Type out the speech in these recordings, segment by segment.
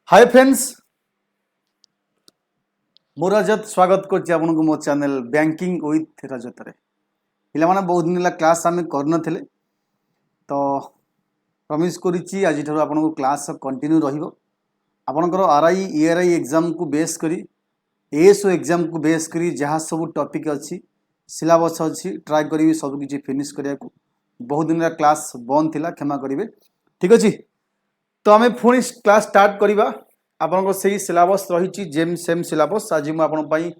Hi friends मु रजत स्वागत करछि आपनको मो चैनल बैंकिंग विथ रजत रे पिला माने बहुत दिन ला क्लास आमे करन थिले तो प्रॉमिस करिछि आज ठरो आपनको क्लास कंटिन्यू रहिबो आपनकर आरआई ईआरआई एग्जाम को बेस करी एएसओ एग्जाम को बेस करी जहाँ सब टॉपिक अच्छी सिलेबस अच्छी ट्राई करी सब किछि फिनिश करिया को बहुत दिन ला क्लास बंद थिला क्षमा करिवे ठीक अछि तो आमे पुणी क्लास स्टार्ट करिबा आपनकर सही सिलेबस रही जेम सेम सिलेबस आज मु आपन पई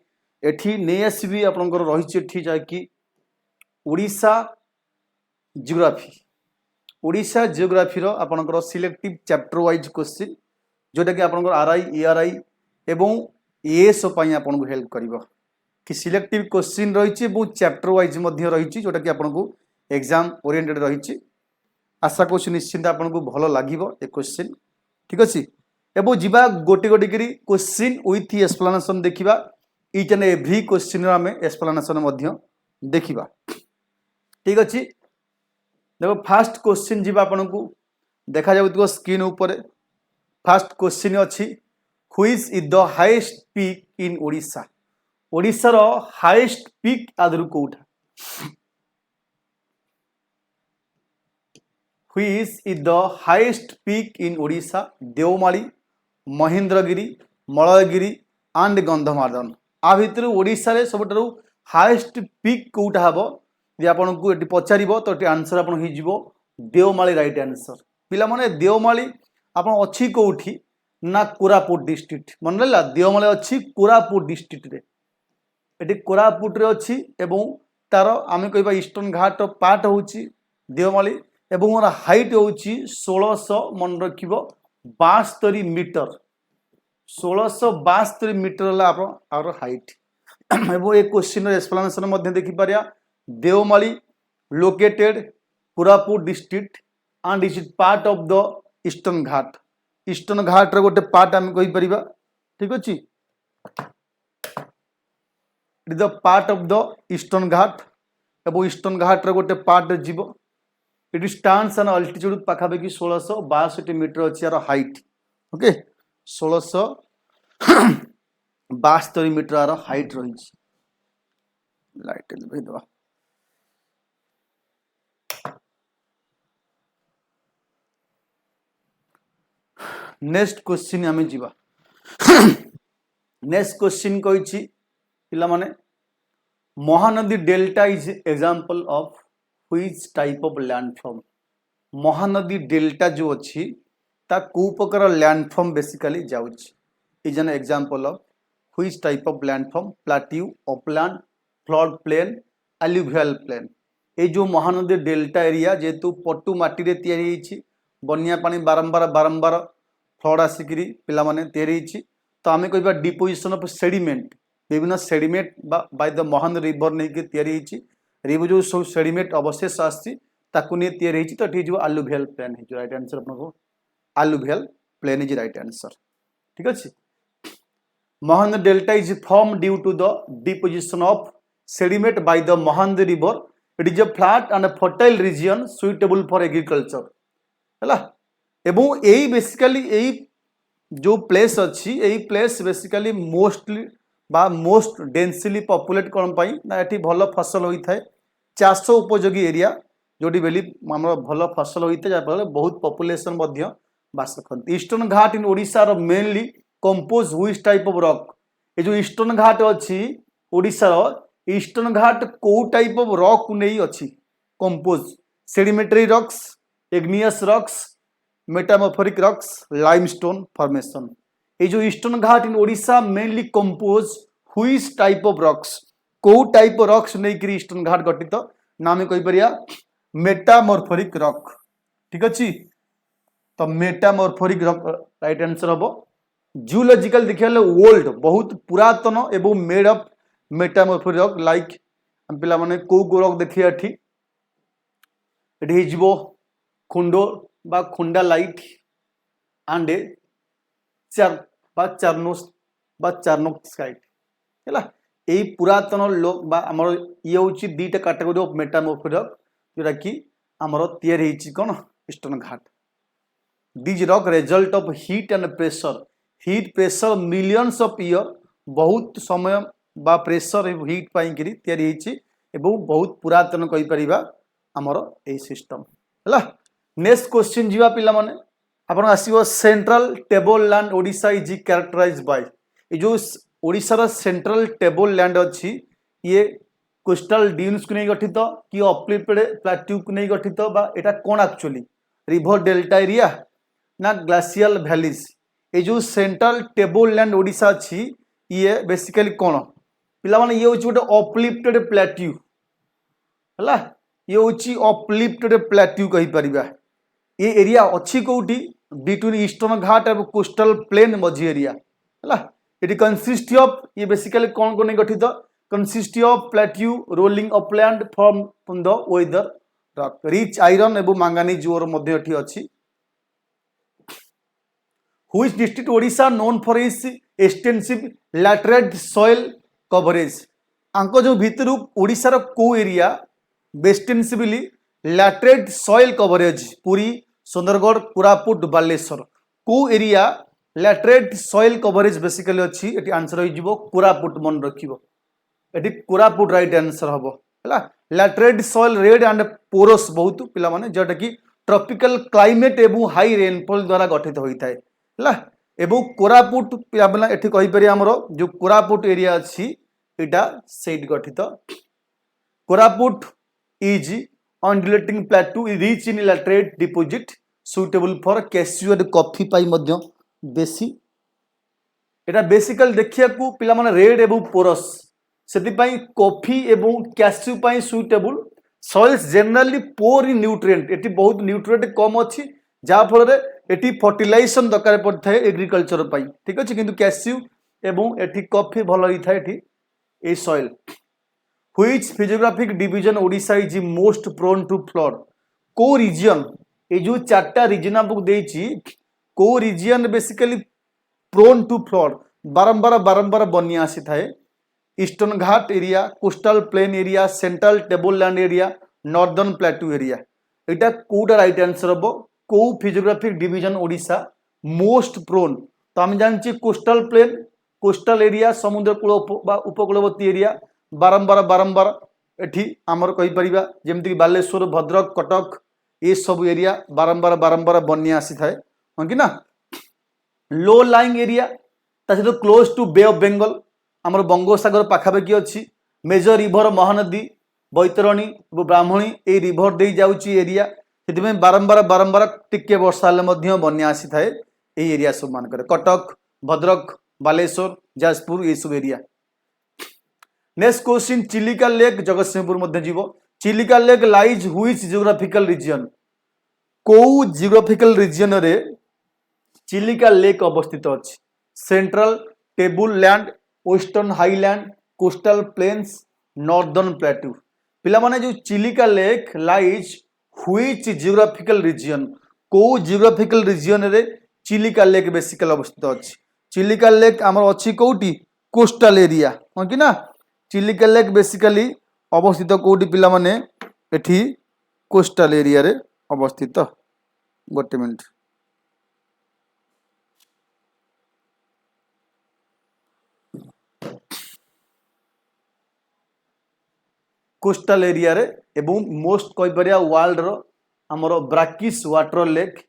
एठी नै आसीबी आपनकर रही एठी जा कि ओडिशा जियोग्राफी रो आपनकर सिलेक्टिव चैप्टर वाइज क्वेश्चन जोटा कि आपनकर आरआई ईआरआई एवं एएसओ पई आपन को हेल्प करिवो कि सिलेक्टिव क्वेश्चन रही बहुत चैप्टर वाइज मध्य रही जोटा कि आपन को एग्जाम ओरिएंटेड रही आशा करूँ निश्चिंत आपको भल लगे ए क्वेश्चन ठीक अच्छे एवं जीवा गोटे गोटे करी क्वेश्चन विथ एक्सप्लेनेशन देखा इच एंड एव्री क्वेश्चन आम एक्सप्लेनेशन देखा ठीक अच्छे देखो फास्ट क्वेश्चन जीवा आपन को देखा जाउथो स्क्रीन ऊपर फास्ट क्वेश्चन अच्छी which is the highest peak in Odisha Odisha रो हाईएस्ट पीक आदर कोठा Which is the highest peak in Odisha? Deomali Mahendragiri Malayagiri and Gandhamardan आ भितर ओडिशा रे सबठारु हाईएस्ट पीक कोटा हबो जे आपन को एटी पचारिबो तो एटी आंसर आपन हि जिवो देवमाली राइट आंसर पिला माने देवमाली आपन अछि कोठी ना कोरापुट डिस्ट्रिक्ट मन रहला देवमाली अछि कोरापुट डिस्ट्रिक्ट रे एटी कोरापुट रे अछि एवं तार आमे कहबा ईस्टर्न घाट पार्ट होउची देवमाली एवं मोर हाइट होउची 1600 मन रखिबो 72 मीटर 1672 मीटर ला आवर हाइट एवं ए क्वेश्चन एक्सप्लेनेशन मध्ये देखि पारिया Deomali located Koraput district and is part of the Eastern Ghat रे गोटे पार्ट हम कहि परिबा ठीक अछि it is the part of the Eastern Ghat एवं ईस्टर्न घाट रे गोटे पार्ट जीवो इट स्टैंड्स एन अल्टीट्यूड पाखापाखि 1662 मीटर अच्छी यार हाइट ओके 1662 मीटर यार हाइट रही लाइट दबा नेक्स्ट क्वेश्चन आम जीवा नेक्स्ट क्वेश्चन कही पिला माने Mahanadi delta is example of Which type of landform Mahanadi delta जो अच्छी ता को प्रकार लैंडफॉर्म बेसिकली जाउछ is an example of which type of landform plateau upland flood plain alluvial plain ए जो महानदी डेल्टा एरिया जेतु पट्टू माटी रे तयारी हिची बन्या पानी बारंबार फ्लड आसिकरी पिला माने तयारी हिची तो आमे कहबा डिपोजिशन ऑफ सेडिमेंट विभिन्न sediment by the Mahanadi river नै के तयारी हिची रिवर जो सब सेडिमेंट अवशेष आसी ताकू ने तयारी हिची तो ठीक जो alluvial plain है जो राइट आंसर आपनको alluvial plain is right answer ठीक अछि Mahanadi delta is form due to the deposition of sediment by the Mahanadi river it is a flat and fertile region suitable for agriculture हैला एवं एई basically एई जो प्लेस अछि एई प्लेस बेसिकली मोस्टली बा मोस्ट डेंसली पॉपुलेट कोन पई ना एठी भलो फसल होई थाए चाष उपयोगी एरिया जोटी बेली हमर भलो फसल होई थाए जा बहुत पॉपुलेशन मध्य बास करते ईस्टर्न घाट इन ओडिशा रो mainly compose which type of rock ए जो ईस्टर्न घाट अछि ओडिशा रो ईस्टर्न घाट को टाइप ऑफ रॉक नै अछि compose sedimentary rocks igneous rocks metamorphic rocks limestone formation ये जो Eastern Ghat in Odisha mainly compose which type of rocks को टाइप ऑफ रॉक्स नै कि ईस्टर्न घाट गठित नाम कहि परिया मेटामॉर्फिक रॉक ठीक अछि तो मेटामॉर्फिक रॉक राइट आंसर हबो जियोलॉजिकल देखिले ओल्ड बहुत पुरातन एवं made of metamorphic rock like हम पिला माने को रॉक देखिया एठी एठी हिजबो खुंडो बा खुंडा लाइट एंड चार्नोस्काइट हैला एई पुरातन लोक बा हमर ये होची दीटा कैटेगरी ऑफ मेटामॉर्फिक रॉक जोरा कि हमर तयार हिची कोन Eastern Ghat These rock result of heat and pressure heat pressure millions of year बहुत समय बा प्रेशर हीट पाई करी तैयारी ହେଇଛି ଏବଂ बहुत पुरातन कहि परिबा हमर ए सिस्टम हला। नेक्स्ट क्वेश्चन जीवा पिला माने आपण आसीबो central table land Odisha is characterized by ए जो ओडिशा रा सेंट्रल टेबल लैंड अछि ये कोस्टल ड्यून्स को नहीं गठित कि अपलिफ्टेड प्लेट्यू को नहीं गठित बा एटा कोन एक्चुअली रिवर डेल्टा एरिया ना ग्लेशियल वैलीज ए जो सेंट्रल टेबल लैंड ओडिशा अछि ये बेसिकली कोन पिला माने ये होची गोटे अपलिफ्टेड प्लेट्यू हला ये होची अपलिफ्टेड प्लेट्यू कहि परिबा ये एरिया अच्छी कोठी बिटवीन ईस्टर्न घाट और कोस्टल प्लेन मझी एरिया हला इट कंसिस्ट ऑफ ये बेसिकली कौन को नहीं गठित consist of plateau rolling upland from the weather rock rich iron एवं मैंगानीज ओर मध्य एठी अछि। Which district Odisha known for its extensive laterite soil coverage आंको जो भितर ओडिशा रो को area extensively laterite soil coverage Puri Sundargarh Koraput Baleshwar को area laterite soil coverage basically अच्छी एटी आंसर हो कोरापुट मन रखिबो एटी कोरापुट राइट आंसर हबो हला। लैटरेट सॉइल रेड एंड पोरस बहुत पिला माने जेटा कि ट्रॉपिकल क्लाइमेट एवं हाई रेनफॉल द्वारा गठित होइताय हला एवं कोरापुट पिला एठी कहि परि हमरो जो कोरापुट एरिया अछि एटा सेट गठित Koraput is undulating plateau rich in laterite deposit suitable for cashew and coffee पाई मध्य बेसी एटा बेसिकल देखिया को पिला माने रेड एवं पोरस सेति पाई कॉफी एवं कैश्यू पाई सुइटेबल सॉइल्स जनरली पोर इन न्यूट्रिएंट एटी बहुत न्यूट्रिएंट कम अछि जा फल रे एटी फर्टिलाइजेशन दरकार पड़थाय एग्रीकल्चर पाई ठीक अछि किंतु कैश्यू एवं एटी कॉफी भलो हि थाय eighty A soil. Which physiographic division Odisha is most prone to flood? को region ये जो चारटा region आपको देइछि को region basically prone to flood बारंबार बन्या आसी थाए Eastern Ghat area coastal plain area central table land area northern plateau area एटा कोटा राइट आंसर हबो को physiographic division Odisha most prone तो हम जानछि कोस्टल प्लेन कोस्टल एरिया समुद्र कूल उपकूलवर्ती एरिया बारंबार एठी आमर कहि परिबा जेमति बालेश्वर भद्रक कटक ये सब एरिया बारंबार बन्या आसी थाए हां कि ना। लो लाइंग एरिया तासे close to Bay of Bengal आमर बंगोसागर पाखापाखि अच्छी मेजर रिभर महानदी बैतरणी ब्राह्मणी ए रिभर दे जाउची एरिया से बारंबार टिके वर्षा हेल्ले बन्या आसी थाए ए एरिया सब मान कटक भद्रक बालेश्वर जाजपुर ये सब area. Next question Chilika lake Jagatsinghpur मध्य जीव Chilika lake lies which geographical region को जियोग्राफिकल रीजन रे चिलिका लेक अवस्थित अछि central table land western highland coastal plains northern plateau पिला माने जो Chilika lake lies which geographical region को जियोग्राफिकल रीजन रे चिलिका लेक बेसिकल अवस्थित अछि चिलिका लेक हमर अछि कोठी कोस्टल एरिया हां कि ना चिलिका लेक बेसिकली अवस्थित कोठी पिला माने एठी कोस्टल एरिया रे अवस्थित गोटे मिनिट कोस्टल एरिया रे एवं मोस्ट कहि परिया वर्ल्ड रो हमरो brackish water lake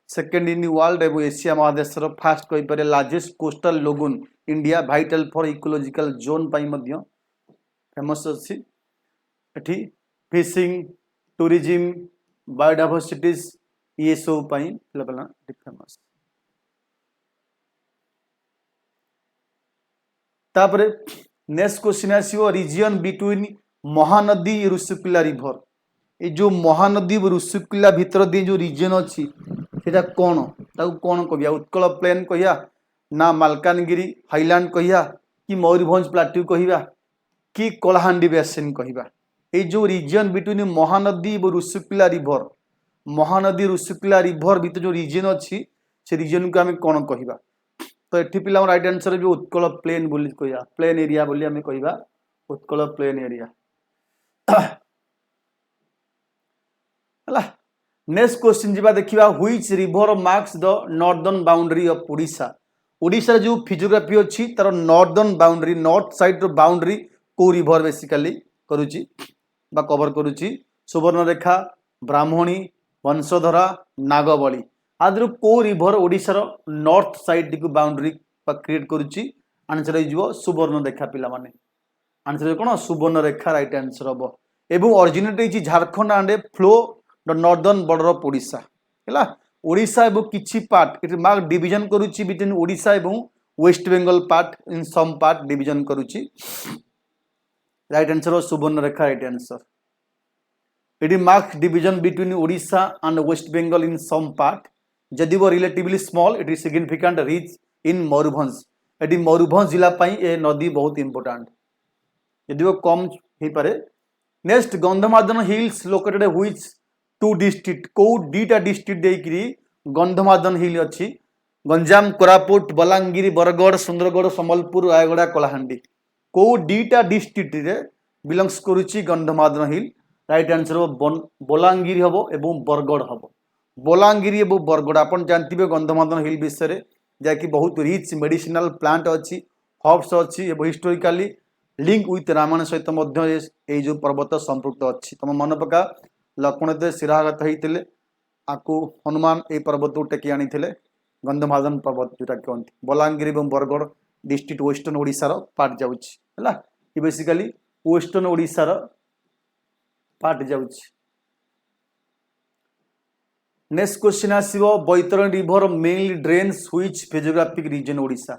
second in world एवं एशिया महादेश रो फर्स्ट कहि परिया largest coastal lagoon India vital for ecological zone पाई मध्य फेमस अछि एठी फिशिंग टूरिज्म बायोडायवर्सिटीज ये सब पाई लेवल फेमस। तापरे नेक्स्ट क्वेश्चन आसीओ region between Mahanadi Rushikulya river ए जो महानदी रुसुकुला भीतर दी जो रीजन अछि सेटा कोन ताऊ कोन कहिया उत्कल प्लेन कहिया ना मालकानगिरी हाईलैंड कहिया कि मयूरभंज प्लाट्यू कहिबा कि कलाहांडी बेसिन कहिबा ए जो रीजन बिटवीन महानदी और रुसुकुला रिवर भीतर जो रीजन अछि से रीजन को हमें कोन कहिबा तो एठी पिला राइट आंसर जो उत्कल प्लेन बोली कहिया प्लेन एरिया बोली हमें कहिबा उत्कल प्लेन एरिया हला। नेक्स्ट क्वेश्चन जीवा देखिबा which river marks the northern boundary of Odisha Odisha जो फिजियोग्राफी अच्छी तार northern boundary north side boundary को रिभर बेसिकली करुच्ची बा कवर करुच्ची सुवर्णरेखा ब्राह्मणी वंशधरा नागबली आदि को रिभर ओडिशार नॉर्थ साइड को बाउंड्री क्रिएट करुच्ची आंसर हो सुवर्णरेखा पिला माने आंसर कौन सुवर्णरेखा राइट आंसर हम एवं ऑरिजिनेट होती Jharkhand and flow the northern border of Odisha है ओडिशा एवं किछि पार्ट इट मार्क डिवीजन करुच्ची बिटवीन ओडिशा एवं West Bengal part in some part division करुच्ची राइट आंसर हो Subarnarekha right answer it mark division between Odisha and West Bengal in some part जदि वो relatively small it is significant rich in Mayurbhanj ये मयूरभंज जिला ये नदी बहुत इंपोर्टाट यदि वो कम हो पारे next Gandhamardan hills located which two district को दीटा डिस्ट्रिक्ट देकरी गंधमार्दन हिल अच्छी गंजाम कोरापुट बलांगीर बरगढ़ सुंदरगढ़ संबलपुर रायगड़ा कलाहांडी को दीटा डिस्ट्रिक्ट रे बिलोंग्स करुच्ची गंधमार्दन हिल राइट आंसर हो बलांगीर हम एवं बरगढ़ हम बलांगीर एवं बरगढ़ आप जानते गंधमार्दन हिल विषय जहाँकि बहुत रिच मेडिसिनल प्लांट अच्छी हर्ब्स अच्छी हिस्टोरिकाली लिंक विथ रामायण सहित ये जो पर्वत संपृक्त अच्छी तुम मन पका लक्ष्मण देव शिराघात होते आपको हनुमान ये पर्वत को टेकी आनी गंधमार्दन पर्वत जोटा कहते बलांगीर और बरगढ़ डिस्ट्रिक्ट वेस्टर्न ओडिशार पार्ट जाऊँगी ये बेसिकली वेस्टर्न ओडिशार पार्ट जाऊँगी नेक्स्ट क्वेश्चन आसिबो Baitarani river mainly drains which physiographic region Odisha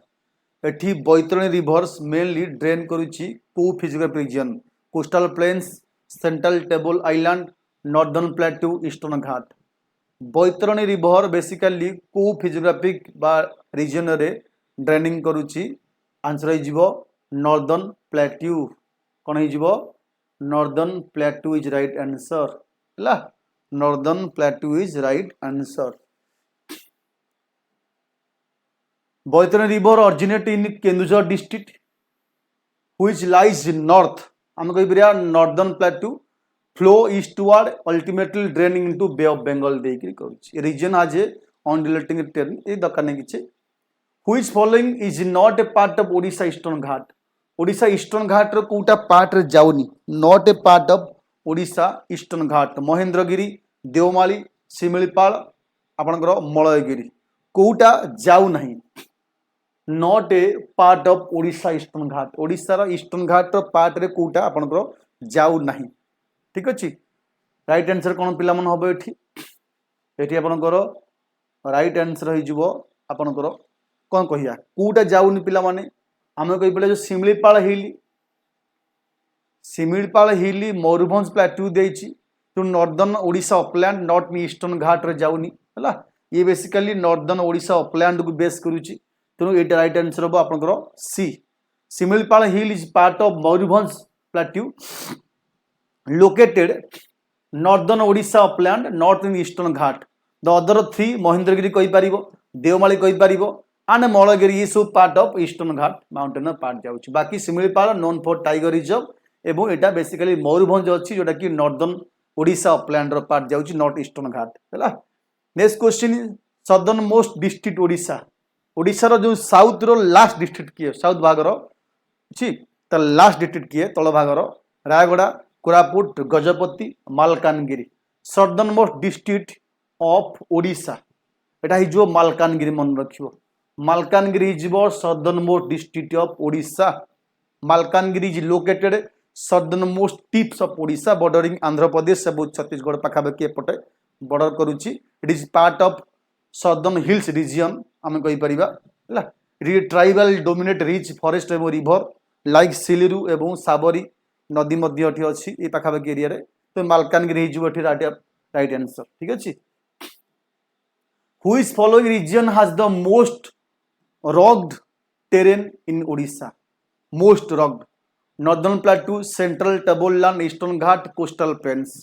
एठी बैतरणी रिवर्स मेनली ड्रेन करुच्ची को physiographic region coastal plains central table island northern plateau Eastern Ghat Baitarani river basically को फिजियोग्राफिक बा रीजन रे ड्रेनिंग करुच्ची आंसर हो नॉर्दर्न प्लेट्यू कौन हो northern plateau is right answer है northern plateau is right answer Baitarani river originate in Keonjhar district which lies north आम कह northern plateau flow eastward ultimately draining into bay of Bengal देकर region आज ए अनडिलेटिंग ten ये दरकार नहीं किसी which following is not a part of Odisha Eastern Ghat Odisha Eastern Ghat रो कोटा पार्ट रे जाउनी not a part of Odisha Eastern Ghat Mahendragiri Deomali Similipal आपणकर मलयगिरी कोटा जाऊ नहीं not a part of Odisha Eastern Ghat ओडिशार ईस्टर्न घाट पार्ट रे कोटा आपणकर जाऊ नहीं ठीक अच्छे राइट आंसर कौन पिला मन हम ये आपणकर राइट आंसर हो आपणकर कौन कहिया कोटा जाऊनी पिला माने आम कही जो शिमिलीपाल हिल मयूरभंज प्लेट्यू देती तो नॉर्दर्न ओडिशा अपलैंड नॉट मी ईस्टर्न घाट रे जाऊनी है ये बेसिकली नॉर्दर्न ओडिशा अपलैंड को बेस करुच्ची तेणु ये राइट आंसर हम आपंकर C Similipal hill is part of Mayurbhanj plateau located northern Odisha upland north in eastern Ghat the other three Mahendragiri कहीपर देवमाली कहीपर एंड मलयगिरी ये सब part of eastern Ghat mountain part जाऊँगी बाकी Similipal known for tiger reserve एवं यहाँ बेसिकली मयूरभंज अच्छी जोटा कि नॉर्दर्न ओडिशा अपलैंड पार्ट जाऊँगी नॉर्थ ईस्टर्न घाट है next question southern most district Odisha ओडिशार जो साउथ रो लास्ट डिस्ट्रिक्ट किए साउथ भागर अच्छी तो लास्ट डिस्ट्रिक्ट किए तल भागर Rayagada Koraput Gajapati Malkangiri southern most district of Odisha यहाँ हो मालकानगिरी मन रख मालकानगिरी हो southern most district of Odisha Malkangiri is located southern most tips of Odisha bordering Andhra Pradesh और छत्तीसगढ़ पाखापाखि एपटे बॉर्डर करुच्ची it is part of southern hills region आम कहीपर है ट्राइबल डोमिनेट रिच फॉरेस्ट एवं रिवर लाइक सिलिरु एवं साबरी नदी मध्य अच्छी ये पाखापाखि एरिया तो मालकानगिरी हो राइट आंसर ठीक अच्छे which following region has the most rocked terrain in Odisha most rocked northern plateau central tableland eastern Ghat coastal plains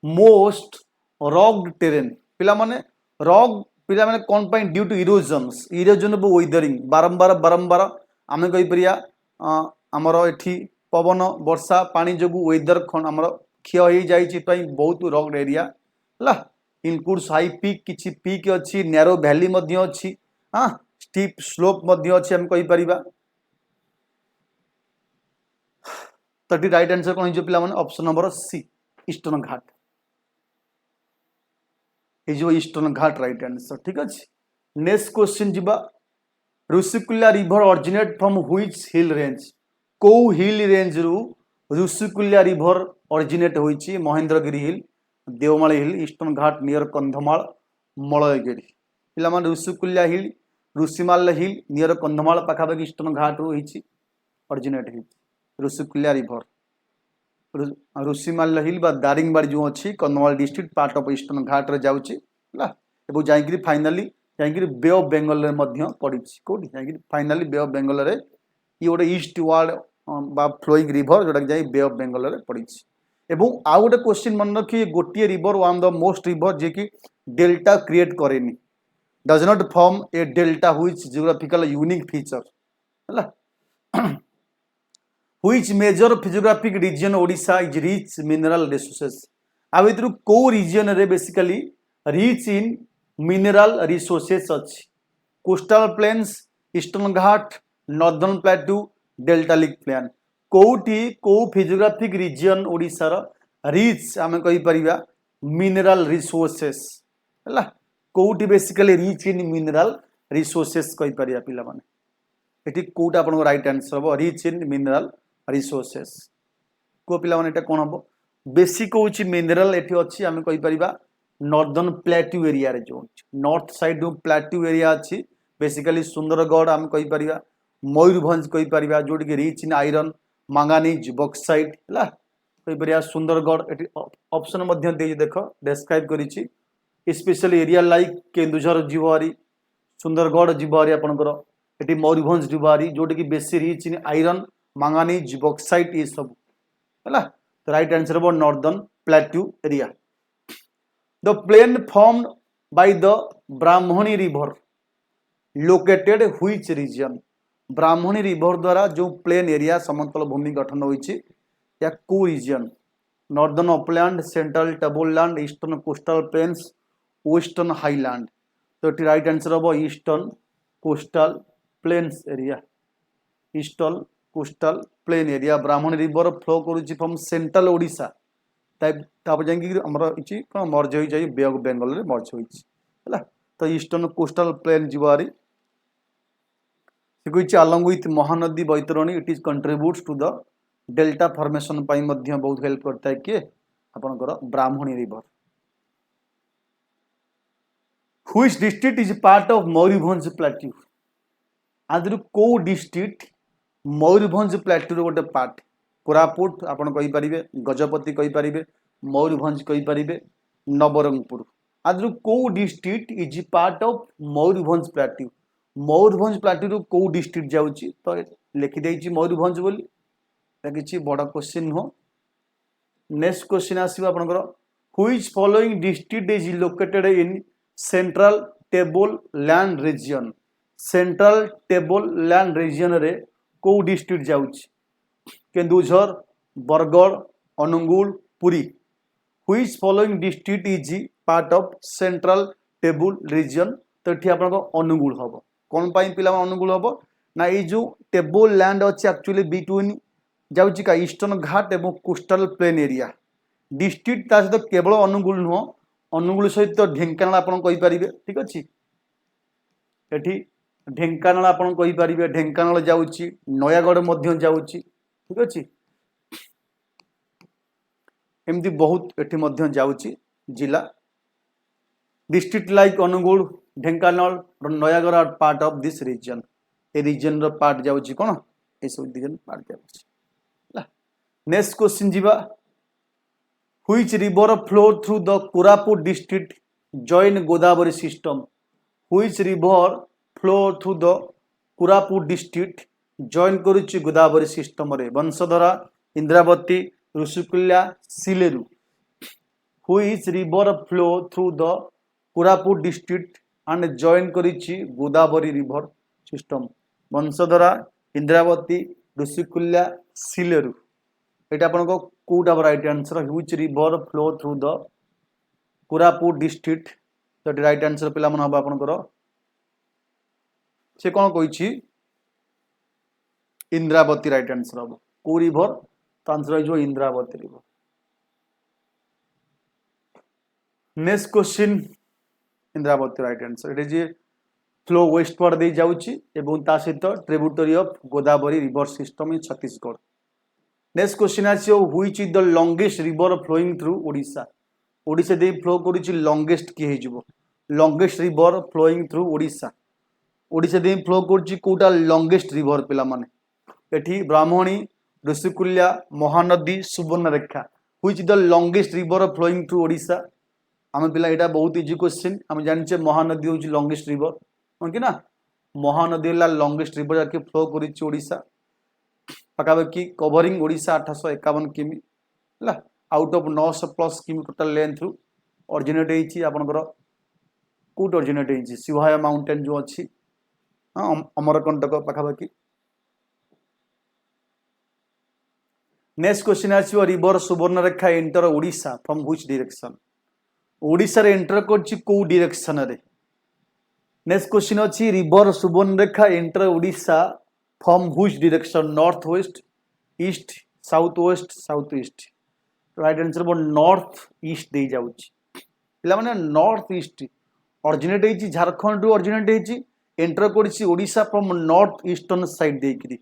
most rocked terrain पिला माने रॉक पिला माने कौन पाई due to erosion of weathering बारंबार बारंबार आम कहीपर आमर एठी पवन वर्षा पानी जो वेदर आमर क्षय हो बहुत रॉक्ड एरिया है इनक्लूड्स हाई पीक किसी पीक अच्छी नैरो वैली अच्छी हाँ स्टीप स्लोप मध्य अच्छी हम कहि परिबा। तो ये राइट आंसर कौन हो पिला माने ऑप्शन नंबर सी ईस्टर्न घाट। ये जो ईस्टर्न घाट राइट आंसर ठीक अछि। नेक्स्ट क्वेश्चन जिबा Rushikulya river originate from which hill range. को हिल रेंज रु ऋषिकुल्या रिवर ऑरिजिनेट होईची महेंद्रगिरी हिल, देवमाली हिल, ईस्टर्न घाट नियर कंधमाल, मलयगिरी। पिला माने ऋषिकुल्या हिल, ऋषिमाल हिल नियर कंधमाल पाखापाखि ईस्टर्न घाट रु होईची ऑरिजिनेट होईची ऋषिकुल्या रिवर। ऋषिमाल हिल बा दारिंगबाड़ी जो अच्छी Kandhamal district part of eastern Ghat रे जाउची हला एबो जाईकरी फाइनली जाईकरी बे ऑफ बंगाल रे मध्य पड़िची कोठी जाईकरी फाइनली बे ऑफ बंगाल रे ये गोटे ईस्ट वार्ड बा फ्लोइंग रिवर जोटा जाई बे ऑफ बंगाल रे पड़िची। एवं आउ गोटे क्वेश्चन मन रखिए गोटे river one the most river जे कि डेल्टा क्रिएट करेनी does not form a delta which geographical unique feature हला which major physiographic region Odisha is rich mineral resources. आ भितर को रीजन रे basically rich in mineral resources अच्छी coastal plains, eastern Ghat, northern plateau, deltaic plain कोठी को physiographic region Odisha rich आम कहि परिबा मिनरल रिसोर्सेस हला कोठी basically rich in mineral resources कहि परिया पिला माने एटी कोटा आपन राइट आंसर हो रिच इन मिनरल रिसोर्सेस को पिला माने एटा कोन हो बेसिक होची मिनरल एठी अछि आम कहि परिबा नॉर्दर्न प्लेट्यू एरिया रे जो नॉर्थ साइड रो प्लेट्यू एरिया अछि बेसिकली सुंदरगढ़ आम कहि परिबा मयूरभंज कहि परिबा जोडी के rich in iron manganese bauxite हला कहि परिया सुंदरगढ़ एठी ऑप्शन मध्ये दे देखो डिस्क्राइब करिछि स्पेशली एरिया लाइक केन्दुझर जीवारी सुंदरगढ़ जीवारी आपनकर एठी मयूरभंज जीवारी जोडी की बेसी rich in iron manganese bauxite ये सब हला तो राइट आंसर हो northern plateau area. The plain formed by the Brahmani river located which region. Brahmani river द्वारा जो प्लेन एरिया समतल भूमि गठन होईची या को region northern upland, central tableland, eastern coastal plains, western highland. तो ये राइट आंसर हो eastern coastal plains area eastern coastal plain area Brahmani river flow करूची फ्रॉम सेंट्रल ओडिशा तापर जाई हमर इची कोन मर्ज होई जाई बे ऑफ बंगाल रे मर्ज होईची हला तो ईस्टर्न कोस्टल प्लेन जीवारी से कोइची along with Mahanadi Baitarani it is contributes to the delta formation पई मध्य बहुत हेल्प करता है के आपनकर Brahmani river. Which district is part of Mayurbhanj plateau. आदि को डिस्ट्रिक्ट मयूरभंज प्लेट्यू रो गोटे पार्ट कोरापुट आपन कहि परिबे गजपति कहि परिबे मयूरभंज कहि परिबे नवरंगपुर आदि को district is part of Mayurbhanj plateau. Mayurbhanj plateau रो को डिस्ट्रिक्ट जाउची तो लिखि देइची मयूरभंज बोली किछि बड़ा क्वेश्चन हो। नेक्स्ट क्वेश्चन आसीबा आपनकर which following district is located in central table land region. Central table land region रे को डिस्ट्रिक्ट जाउची Kendujhar, Bargarh, Angul, Puri. Which following district is part of central table region तो एठी आपनको अनुगुल हबो कोन पाई पिला अनुगुल हबो ना ए जो टेबल लैंड अछि एक्चुअली बिटवीन जाउची का ईस्टर्न घाट एवं कोस्टल प्लेन एरिया डिस्ट्रिक्ट ता सहित केवल अनुगुल नुह अनुगुल सहित ढेंकानाल आपन कहि परिबे ठीक अछि एठी ढेंकानाल आपन कहि परिबे ढेंकानाल जाउची नयागढ़ मध्य जाउची ठीक अछि एमती बहुत एठी मध्य जाउची जिला district like Angul Dhenkanal Nayagarh are part of this region ए रीजन रो पार्ट जाउची कोन ए सब रीजन पार्ट जाउची। नेक्स्ट क्वेश्चन जीवा which river flow through the Koraput district join Godavari system. Which river flow through the Koraput district join करूची गोदावरी सिस्टम रे Vansadhara, Indravati, Rushikulya, Sileru. Which river flow through the Koraput district and join करूची गोदावरी रिवर सिस्टम वंशधरा, इंद्रावती, ऋषिकुल्या, सिलेरू। एटा आपनको कोटा right answer which river flow through the Koraput district तो right answer पिला मन हबा आपनकर से कौन कही इंद्रावती राइट आंसर हम को रिवर तो आंसर हो Indravati river. Next question Indravati right answer ये फ्लो वेस्टवर्ड दे जाउची एवं ता सहित tributary of Godavari river system in Chhattisgarh. Next question आसी which is the longest river flowing through Odisha. Odisha दे फ्लो करूची लॉन्गेस्ट की हेजिवो longest river flowing through Odisha. Odisha दे फ्लो करूची कोटा लॉन्गेस्ट रिवर पिला माने एठी Brahmani Rushikulya Mahanadi Subarnarekha which is the longest river flowing through Odisha. आम पिला एटा बहुत इजी क्वेश्चन आम जानिचे महानदी होची लॉन्गेस्ट रिवर कि ना महानदी लॉन्गेस्ट रिवर जाके फ्लो करिछि ओडिशा पाखापाखि कवरिंग ओडिशा 851 किमी है आउट ऑफ 900+ किमी टोटल लेंथ रु ऑरिजिनेट होइछि आपनकर कोट ऑरिजिनेट होइछि शिवहाया माउंटेन जो अछि अमरकंटक पाखापाखि। नेक्स्ट क्वेश्चन आछि river Subarnarekha enter Odisha from which direction. Odisha रे एंटर करछि को डायरेक्शन रे। नेक्स्ट क्वेश्चन अच्छी river Subarnarekha enter Odisha from which direction north west east south west south east. Right answer वो नॉर्थ ईस्ट दे जाउची पिला माने नॉर्थ ईस्ट ऑरिजिनेट होइची झारखंड रु ऑरिजिनेट होइची एंटर करछि Odisha from north eastern side देकिरी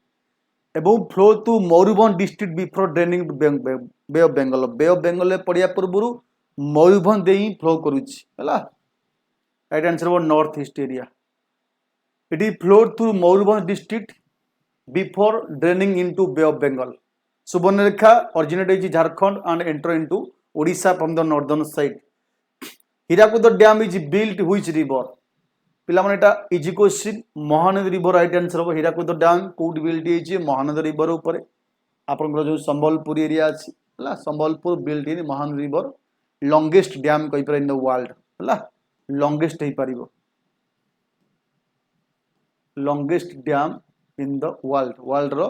एवं flow to Mayurbhanj district before draining bay of Bengal पड़िया पूर्व मयूरभंज दे ही फ्लो करूची हला। राइट आंसर वो north east area it is flowed through Mayurbhanj district before draining into bay of Bengal. Subarnarekha originate होइछि Jharkhand and enter into Odisha from the northern side. Hirakud dam is built which river पिला माने एटा easy question Mahanadi river right answer हो Hirakud dam कोड built होइछि Mahanadi river ऊपर आपन जो संबलपुर एरिया अछि हला Sambalpur built in Mahanadi river longest dam कहि पर इन द वर्ल्ड हला लॉन्गेस्ट है पारिबो longest dam in the world रो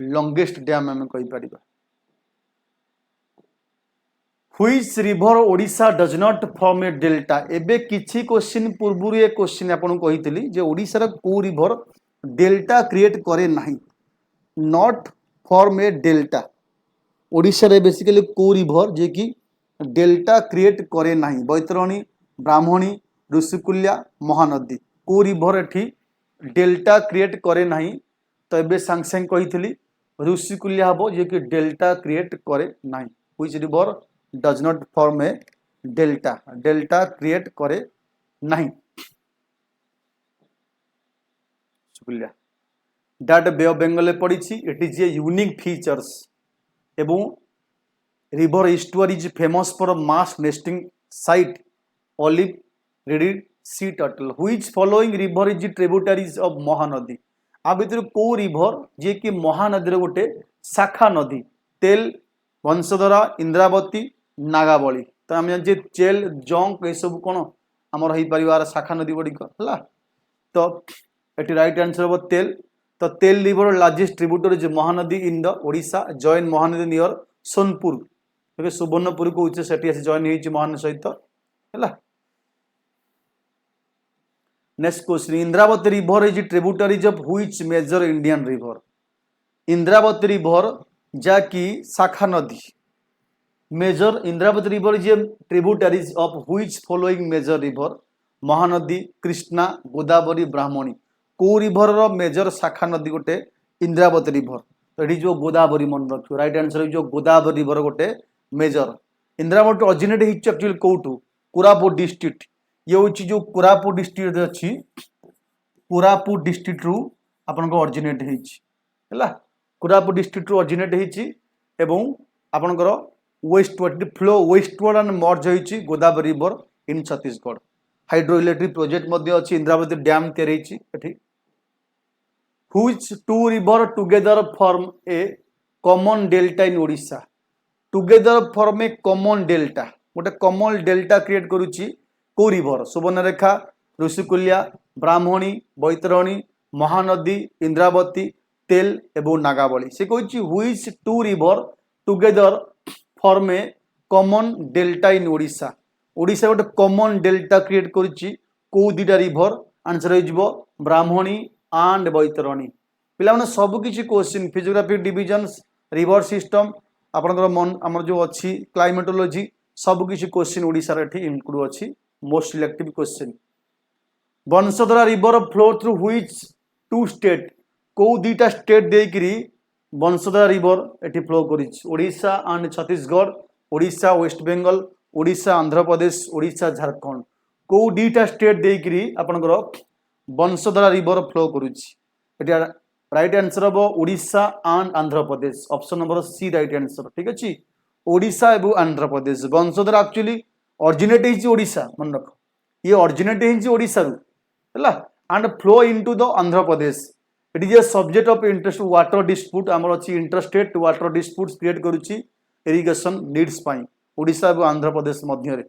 लॉन्गेस्ट डैम हम कहि पारिबा। Which river Odisha does not form a delta एबे किछि क्वेश्चन पूर्वरु ए क्वेश्चन आपन कहितली जे ओडिशा रो को रिवर डेल्टा क्रिएट करे नाही not form a delta. Odisha रे बेसिकली को रिवर जे कि डेल्टा क्रिएट करे नाही बैतरणी ब्राह्मणी ऋषिकुल्या महानदी को रिवर एठी डेल्टा क्रिएट करे नाही तो एबे सांग सांग कहितली ऋषिकुल्या हबो जे कि डेल्टा क्रिएट करे नाही। Which river does not form a delta delta create करे नाही ऋषिकुल्या डाट बे ऑफ बेंगल पड़ी it is a unique features एवं river estuary is famous for mass nesting site olive ridley sea turtle which following river is tributaries of Mahanadi. आ भितर को river जे कि महानदी गोटे शाखा नदी तेल वंशधरा इंद्रावती नागावली तो आम जान चेल जंक ये सब कौन आमर हो पार शाखा नदी गुड़िक है तो ये राइट आंसर हम तेल तो Tel river largest tributary is Mahanadi in the Odisha join Mahanadi near Sonpur Subarnapur को उच्च से जॉइन हो महानदी सहित है। Next question Indravati river is tributaries of which major Indian river. Indravati river जाकी शाखा नदी major Indravati river is tributaries of which following major river Mahanadi Krishna Godavari Brahmani को रिवर रो मेजर शाखा नदी गोटे इंद्रावती रिवर तो ये जो गोदावरी मन रखियो राइट आंसर जो गोदावरी रिवर गोटे मेजर इंद्रावती ऑरिजिनेट हिच एक्चुअली कोठू कोरापुट डिस्ट्रिक्ट ये हूँ जो कोरापुट डिस्ट्रिक्ट अच्छी कोरापुट डिस्ट्रिक्ट रु आपन ऑरिजिनेट है कोरापुट डिस्ट्रिक्ट रु ऑरिजिनेट एवं आपनकर westward flow westward and merge होइछि Godavari river in Chhattisgarh. Hydro electric project मध्ये अछि इंद्रावती डैम तैयारी एठी which two river together form a common delta in Odisha. Together form a common delta गोटे कॉमन डेल्टा क्रिएट करूछि को रिवर सुवर्णरेखा ऋषिकुल्या ब्राह्मणी बैतरणी महानदी इंद्रावती तेल एवं नागावली से कही which two river together form a common delta in Odisha. Odisha गोटे कॉमन डेल्टा क्रिएट करुच्ची को दुटा रिवर आंसर हो ब्राह्मणी एंड बैतरणी पिला माने सब किछि question physiography divisions river system आपनकर मन हमर जो अछि क्लाइमेटोलॉजी सब किछि क्वेश्चन ओडिसा रे एठी इंक्लूड अछि most selective question Vansadhara river flow through which two state को दुईटा स्टेट देकरी वंशधरा रिवर एठी फ्लो करिछि ओडिशा एंड छत्तीसगढ़ ओडिशा वेस्ट बेंगल ओडिशा आंध्र प्रदेश ओडिशा झारखंड को दुईटा स्टेट देकरी आपनकर वंशधरा रिवर फ्लो करुछि एटा राइट आंसर हम Odisha and Andhra Pradesh option number C right answer ठीक अछि ओडिशा एवं आंध्र प्रदेश वंशधरा एक्चुअली ओरिजिनेट हिज ओडिशा मन रख ये ओरिजिनेट हिज ओडिशा रु हला and flow into the Andhra Pradesh it is a subject of interest water dispute हमर अछि इंटरस्टेट वाटर डिस्प्यूट्स क्रिएट करूछि इरिगेशन नीड्स पाई ओडिशा एवं आंध्र प्रदेश मध्य रे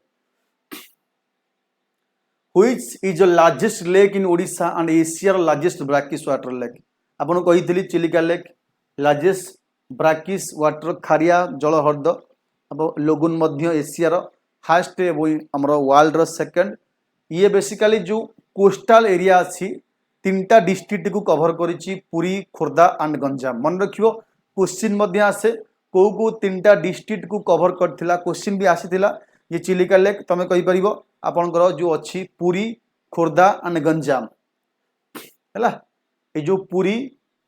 which is the largest lake in Odisha and Asia's largest brackish water lake आपन कहितली Chilika lake largest brackish water खारिया जल हृद अब लोगुन मध्य एशियार हाईएस्ट हमर वर्ल्ड रो सेकंड ये बेसिकली जो कोस्टल एरिया अछि तीनटा डिस्ट्रिक्ट को कवर करिछि पुरी खोर्धा एंड गंजाम मन रखियो क्वेश्चन मध्य आसे को तीनटा डिस्ट्रिक्ट को कवर करथिला क्वेश्चन भी आसीथिला ये चिलिका लेक तमे कहि परिबो आपनकर जो अछि पुरी खोर्धा एंड गंजाम हैला ये जो पुरी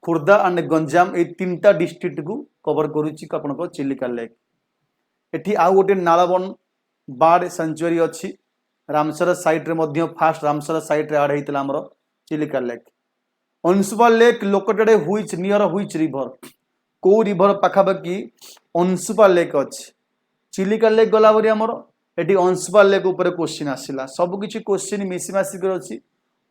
खोर्धा एंड गंजाम ये तीनटा डिस्ट्रिक्ट को कवर करूछि आपनकर चिलिका लेक एठी आ गोटे नालबन बार्ड सेंचुरी अछि रामसर साइट रे मध्य फास्ट रामसर साइट रे ऐड हेतिला हमर Chilika lake Ansupa lake located which near which river को रिवर पाखाबाकी अंशुपा लेक अछि चिलिका लेक गला बरी हमर एटी अंशुपा लेक ऊपर क्वेश्चन आसिला सब किछि क्वेश्चन मिसी मासी कर अछि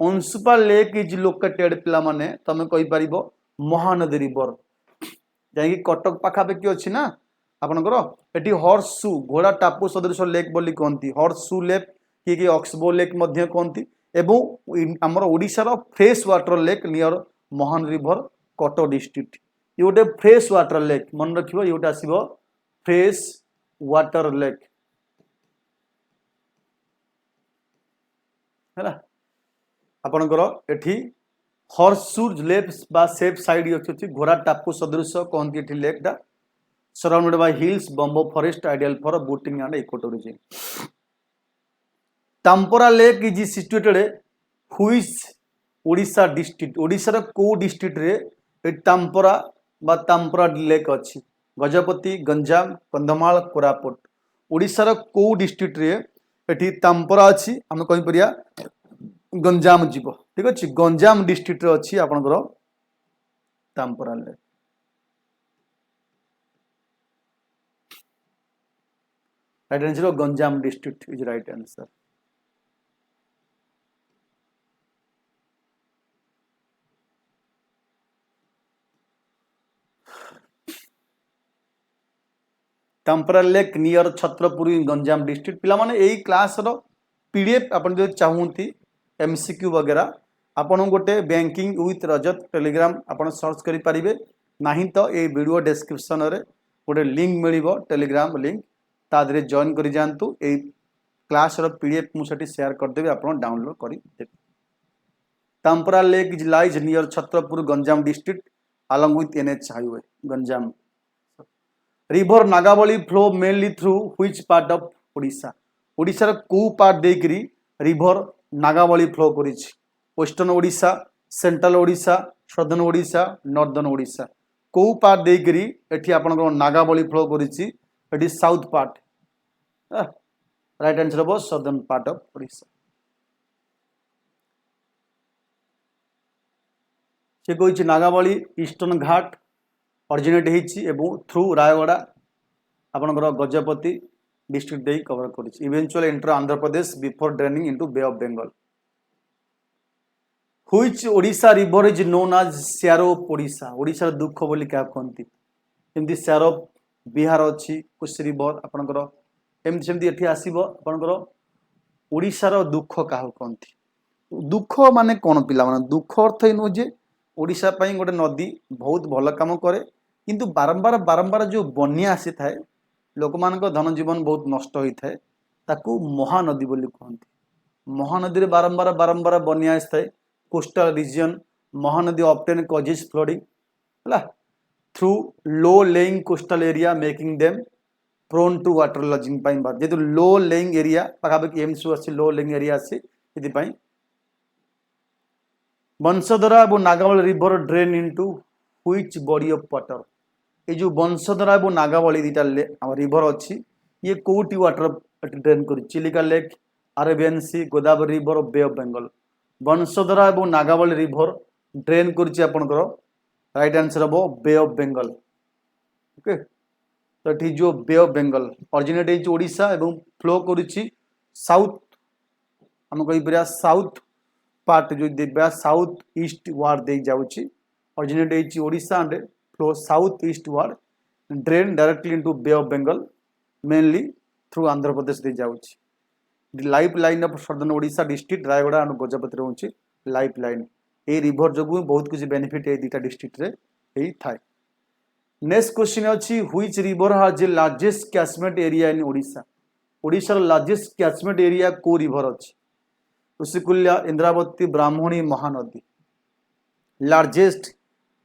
अंशुपा लेक इज लोकेटेड पिला माने तमे कहि परिबो महानदी रिवर जाई कटक पाखाबाकी अछि ना आपनकर एटी हॉर्सू घोड़ा टापू सदृश लेक बोली कहंती हॉर्सू लेक कि ऑक्सबो लेक मध्य कहंती एवं हमर ओडिसा रो फ्रेश वाटर लेक नियर महान रिवर कटक डिस्ट्रिक्ट ये गोटे फ्रेश वाटर लेक मन रखिबो ये गोटे आसीबो फ्रेश वाटर लेक हैला आपनकर एठी हॉर्सू लेक बा सेफ साइड अछि घोड़ा टापू सदृश कहंती एठी लेक दा surrounded by hills bamboo forest ideal for boating and ecotourism tampora lake is situated which odisha district odisha ro ko district re e tampora ba tampora lake अछि गजपति गंजाम कंधमाल कोरापुट ओडिसा रो को district रे एठी तांपरा अछि हम कहि परिया गंजाम जीवो ठीक अछि गंजाम डिस्ट्रिक्ट रे अछि आपनकर Tampara lake right answer Ganjam district is right answer Tampara lake near छत्रपुरी गंजाम डिस्ट्रिक्ट पिला माने एई क्लास रो पीडीएफ अपन जो चाहूंती एमसीक्यू वगैरह आपन गोटे बैंकिंग विथ रजत टेलीग्राम आपन सर्च करि परिबे नाही तो ए वीडियो डिस्क्रिप्शन रे गोटे लिंक मिलिबो टेलीग्राम लिंक तादरे जॉइन करि जानतु ए क्लास रो पीडीएफ मु सेठी शेयर कर देबे आपन डाउनलोड करि देबे Tampara lake is lies near Chhatrapur Ganjam district along with NH highway Ganjam river Nagavali flow mainly through which part of Odisha Odisha रो को पार्ट देकरी रिवर नागावली फ्लो करिछि western Odisha central Odisha southern Odisha northern Odisha को पार्ट देकरी एठी आपन नागावली फ्लो करिछि एटी south part right answer was southern part of Odisha से कहि नागावली ईस्टर्न घाट ओरिजिनेट हेछि एवं थ्रू रायगड़ा आपनकर गजपति डिस्ट्रिक्ट दे कवर करिछि eventually enter Andhra Pradesh before draining into bay of Bengal which Odisha river is known as sorrow Odisha Odisha दुख बोली क्या कहंती जेमति शैरो बिहार अछि कुछ रिवर आपनकर एमति सेमति एठी आसीबो आपनकर ओडिशा रो दुख काह कहंती दुख माने कोन पिला माने दुख अर्थ इ नो जे ओडिशा पई गोटे नदी बहुत भल काम करे किंतु बारंबार बारंबार जो बन्या आसी थाए लोक मानक धन जीवन बहुत नष्ट होई थाए ताकू महानदी बोली कहंती महानदी रे बारंबार बारंबार बन्या आसी थाए coastal region Mahanadi often causes flooding है through low lying coastal area making them prone to water logging जेहेतु लो लेइंग एरिया पाखापाखि एम्स अच्छी लो लेइंग एरिया अच्छी ये बंशधरा और Nagavali river drain into which body of water ये जो बंशधरा और नागावली दीटा रिवर अच्छी ये कोटी वाटर ड्रेन कर Chilika lake Arabian sea Godavari river of bay of Bengal Vamsadhara और नागावली रिवर ड्रेन कर राइट आंसर हम बे ऑफ बेंगल ओके तो ये जो bay of Bengal originate Odisha एवं फ्लो करुच्ची साउथ आम कहीपर साउथ पार्ट जो देखा साउथ ईस्ट वार्ड दे जाऊँगी originate Odisha and flow south eastward drain directly into bay of Bengal mainly through Andhra Pradesh दे जाऊँगी lifeline of southern Odisha district Rayagada and Gajapati रोचे लाइफ लाइन ये रिवर जो बहुत कुछ बेनिफिट ये दुटा डिस्ट्रिक्ट रे थाए नेक्स्ट क्वेश्चन अच्छी which river has a largest catchment area in Odisha ओडिशार लार्जेस्ट कैचमेंट एरिया को रिवर अच्छी Rushikulya Indravati Brahmani Mahanadi largest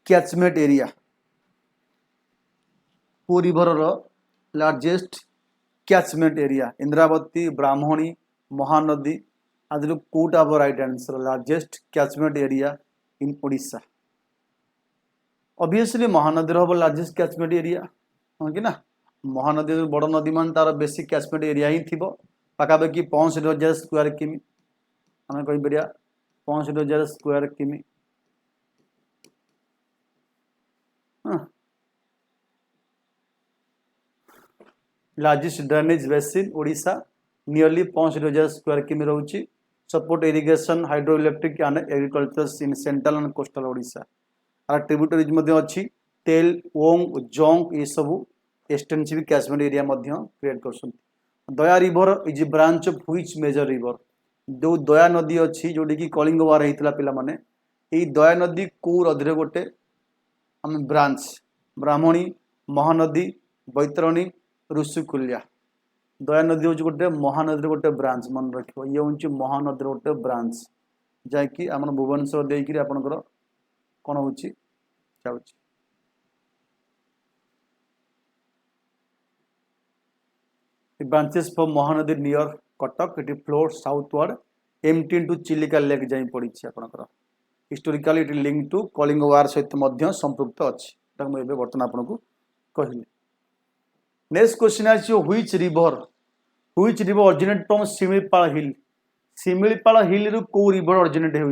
catchment area को river largest catchment area Indravati Brahmani Mahanadi आदि कोटा अब right answer largest catchment area in Odisha obviously Mahanadi हम लार्जेस्ट कैचमेंट एरिया हाँ कि ना महानदी बड़ नदी मान तार बेसिक कैचमेंट एरिया ही थी पाखापाखि 65,000 स्क्वायर किमी आम कहीपर 65,000 स्क्वायर किमी largest drainage basin Odisha nearly 65,000 square किमी रोचे support irrigation hydro electric and agriculture in central and coastal Odisha आर ट्रिब्यूटरीज अच्छी तेल ओंग जोंग ये सब एक्सटेंसिव कैचमेंट एरिया क्रिएट कर Daya river is branch of which major river जो दया नदी अच्छी जोटी कि कलिंग वार होता पे ये दया नदी को नदी गोटे आम ब्रांच ब्राह्मणी महानदी बैतरणी ऋषिकुल्या दया नदी हूँ गोटे महानदी गोटे ब्रांच मन रख ये हूँ महानदी गोटे ब्रांच जैकि आम भुवनेश्वर देकर आपंकर कौन हो branches for Mahanadi near Cuttack it flow southward empty into Chilika lake जाई पड़ी आपंकर historically it link to Kalinga war सहित संपृक्त अच्छी मुझे बर्तमान आपको कहली नेक्स्ट क्वेश्चन आज which river originate from Similipal hill Similipal hill रु को रिवर ऑरिजिनेट हो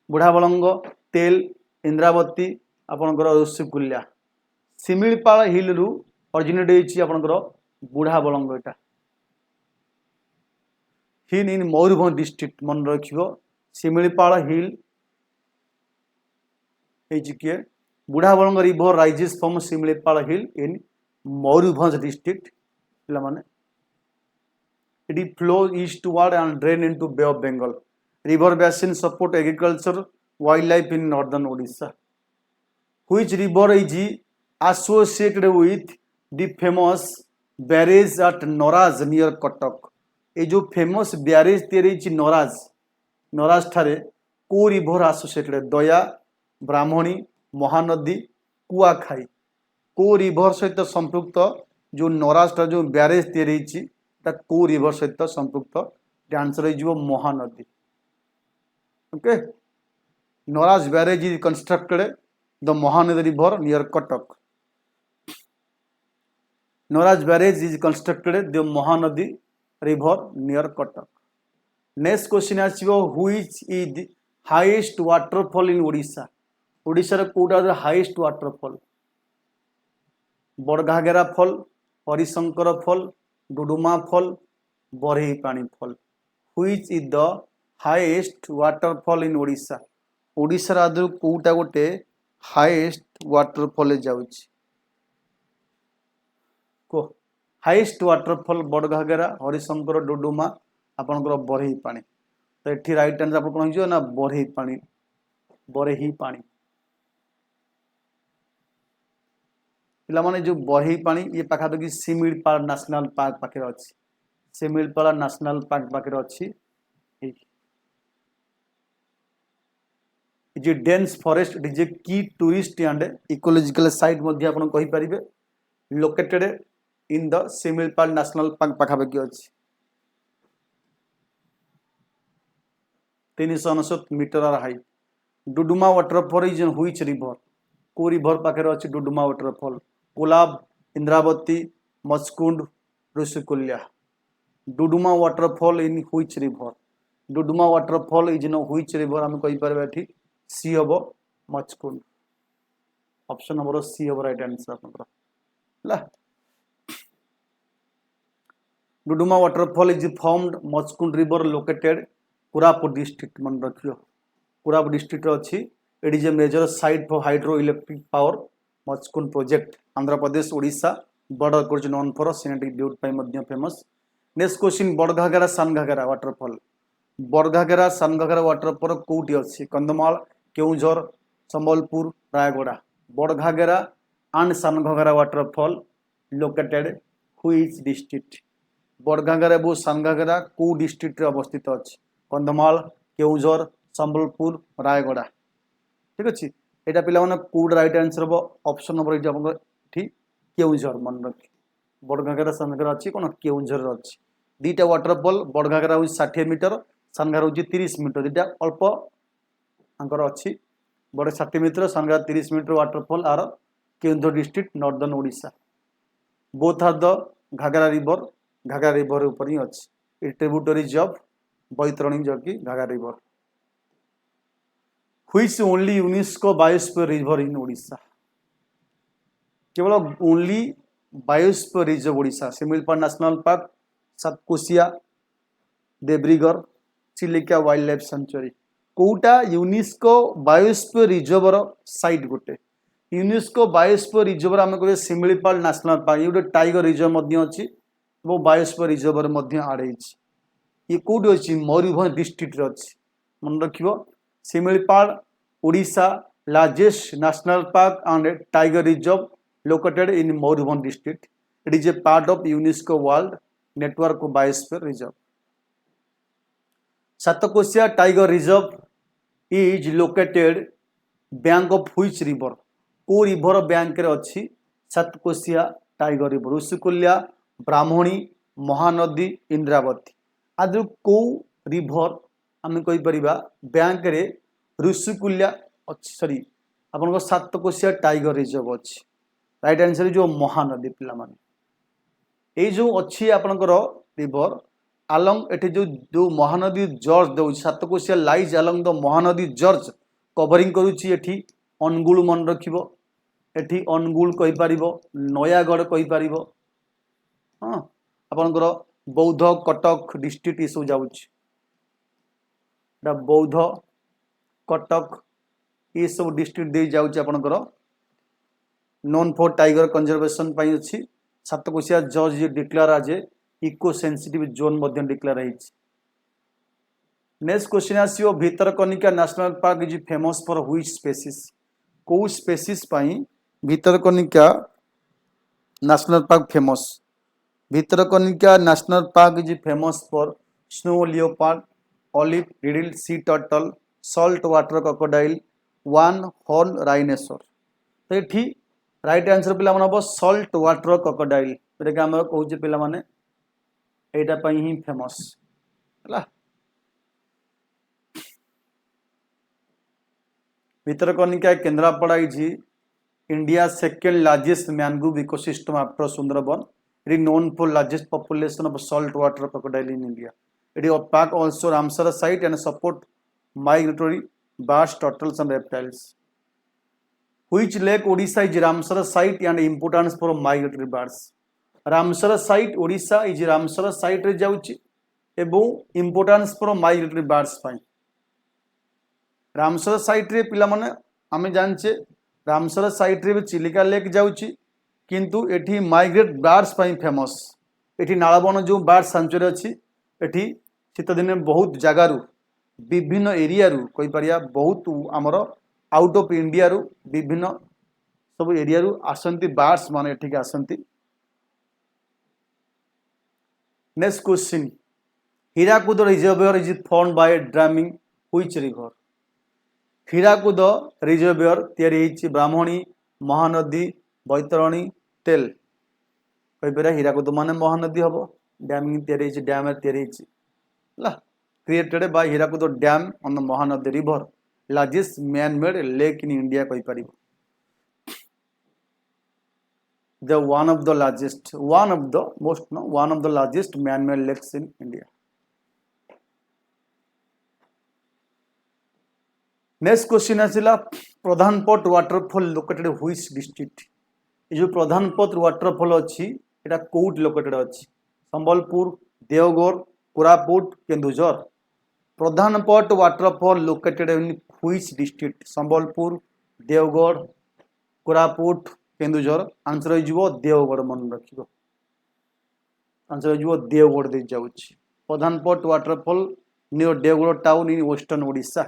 बुढ़ाबलंग तेल इंद्रावती आपंकर ऋषिकुल्या शिमिलीपाल हिल रु ऑरिजिनेट होती आपंकर बुढ़ाबलंग एटा हिल इन मयूरभंज डिस्ट्रिक्ट मन रख शिमिलीपाल हिल किए Budhabalanga river rises from Similipal hill in Mayurbhanj district पे it flow eastward and drain into bay of Bengal river basin support agriculture wildlife in northern Odisha which river is associated with the famous barrage at Naraj near Cuttack ये जो famous barrage तैयारी नराज नराज ठारे को river associated Daya Brahmani Mahanadi Kuakhai को river सहित संपृक्त जो नराज जो ब्यारेज तैयारी को रिवर सहित संपृक्त आंसर हो Mahanadi okay Naraj barrage is constructed the Mahanadi river near Cuttack Naraj barrage is constructed the Mahanadi river near Cuttack next question आसो which is highest waterfall in Odisha Odisha कोटा highest waterfall Badaghagara fall Harishankar fall Duduma fall Barehipani fall which is the highest waterfall in Odisha Odisha आदि कोटा गोटे highest waterfall जाउछि को highest waterfall Badaghagara Harishankar Duduma आपनकर बरही पानी तो ये राइट आंसर आप कौन हो ना बरही पानी पे जो बरही पानी ये पाखापाखि शिमिलीपाल नेशनल पार्क पाखे अच्छी शिमिलीपाल नेशनल पार्क पाखे अच्छी is dense forest it is a key tourist and ecological site मध्य आपण कहि परिबे located in the Similipal national park पाखापाखि अछि 399 मीटर आर height Duduma waterfall is in which river को रिवर पाखे अछि Duduma waterfall Kolab Indravati Machkund Rushikulya Duduma waterfall in which river Duduma waterfall is in which river हम कहि परबे एठी सी हबो मचकुंड ऑप्शन नंबर सी हबो राइट आंसर आपनकर ला Duduma waterfall is formed Machkund river located Koraput district मन रखियो कोरापुट डिस्ट्रिक्ट अच्छी it is a major site for hydroelectric power Machkund project Andhra Pradesh Odisha border gorge known for scenic beauty पाई मध्य famous next question Badaghagara Sanaghagara waterfall Badaghagara Sanaghagara waterfall कोठी अछि Kandhamal Keonjhar Sambalpur Rayagada Badaghagara and Sanaghagara waterfall located which district Badaghagara और सानघाघरा को district रे अवस्थित अछि कंधमाल केउझर संबलपुर रायगड़ा ठीक अच्छे यहाँ पे कौट राइट आंसर हम ऑप्शन नंबर ठीक केउझर मन रखी बड़घाघरा सानघाघरा अच्छी कौन केउझर अच्छी दुईटा वाटरफॉल बड़घाघरा हूँ 60 मीटर सानघाघरा हूँ 30 मीटर दुईटा अल्प आंकर अच्छी बड़े 60 metre Sanaghagara 30 metre waterfall are Keonjhar district northern Odisha both are the Ghaghara river ऊपर ही अच्छी ट्रिब्यूटरीज ऑफ बैतरणी जो कि Ghaghara river which only UNESCO biosphere river in Odisha केवल only biosphere reserve Odisha Similipal national park Satkosia Debrigarh Chilika wild life sanctuary कोटा यूनेस्को बायोस्फीयर रिजर्वर साइट गोटे यूनेस्को बायोस्फीयर रिजर्वर आम कह सिमिलपाल नेशनल पार्क ये गोटे टाइगर रिजर्व अच्छी और बायोस्फीयर रिजर्वर आड़ ये कौटी अच्छी मयूरभंज डिस्ट्रिक्ट अच्छी मन रखियो Similipal Odisha largest national park and tiger reserve located in Mayurbhanj district it is a part of UNESCO world network of biosphere reserve Satkosia tiger reserve is located bank of which river को river bank रे अच्छी Satkosia tiger river Rushikulya Brahmani Mahanadi Indravati आदि को river आम कहीपर bank रे Rushikulya sorry आपन सातकोशिया tiger reserve अच्छी right answer जो महानदी पिला माने ये जो अच्छी आपनकर रिवर आलंग एठी जो महानदी जर्ज दो सातकोशिया लाइज आलंग द महानदी जर्ज कवरिंग करुची एठी अनुगुल मन रखिबो एठी अनुगुल कहि परिबो नयागढ़ कहि परिबो हां आपनकर बौद्ध कटक डिस्ट्रिक्ट ये सब जाउची बौद्ध कटक ये सब डिस्ट्रिक्ट दे जाउची आपनकर नोन फॉर टाइगर कंजर्वेशन पाई अछि सातकोशिया जज declare as eco sensitive zone मध्य डिक्लेयर होइछि नेक्स्ट क्वेश्चन आसियो Bhitarkanika national park is famous for which species को स्पीसीज पाई Bhitarkanika national park famous Bhitarkanika national park is famous for snow leopard olive ridley sea turtle salt water crocodile one horn rhinoceros तो ये right answer पिला हम salt water crocodile जोटा आम कहे पिला माने एटा पई ही फेमस है Bhitarkanika Kendrapara is India second largest mangrove ecosystem after Sundarban it is known for largest population of salt water crocodile in India it is park also Ramsar site and support migratory birds turtles and reptiles which lake Odisha is Ramsar site and importance for migratory birds Ramsar site Odisha is Ramsar site रे जाउची एवं importance for migratory birds pi Ramsar site रे पिला माने आमे जानचे Ramsar site रे Chilika lake जाउची किंतु एठी माइग्रेट बर्ड्स पाई फेमस एठी नालबन जो बर्ड सेंचुरी अछि एठी शीत दिन बहुत जगारू विभिन्न एरिया रु कहि परिया बहुत आमर आउट ऑफ इंडिया रु विभिन्न सब एरिया रु आसंती बर्ड्स माने एठी के आसंती next question Hirakud reservoir is formed by damming which river Hirakud reservoir तैयारी ब्राह्मणी महानदी बैतरणी तेल कहीपर हीराकुद मान महानदी हम dam dam created by Hirakud dam on the Mahanadi river largest man made lake in India कहीपर the one of the largest man made lakes in India. Next question आसिला Pradhanpat waterfall located which district ये जो Pradhanpat waterfall अच्छी एटा कोउट located अच्छी Sambalpur Deogarh Koraput Keonjhar Pradhanpat waterfall located in which district Sambalpur Deogarh Koraput Keonjhar answer हो देवगढ़ मन रख आंसर हो देवगढ़ दे जाउछि Pradhanpat waterfall near Deogarh town in western Odisha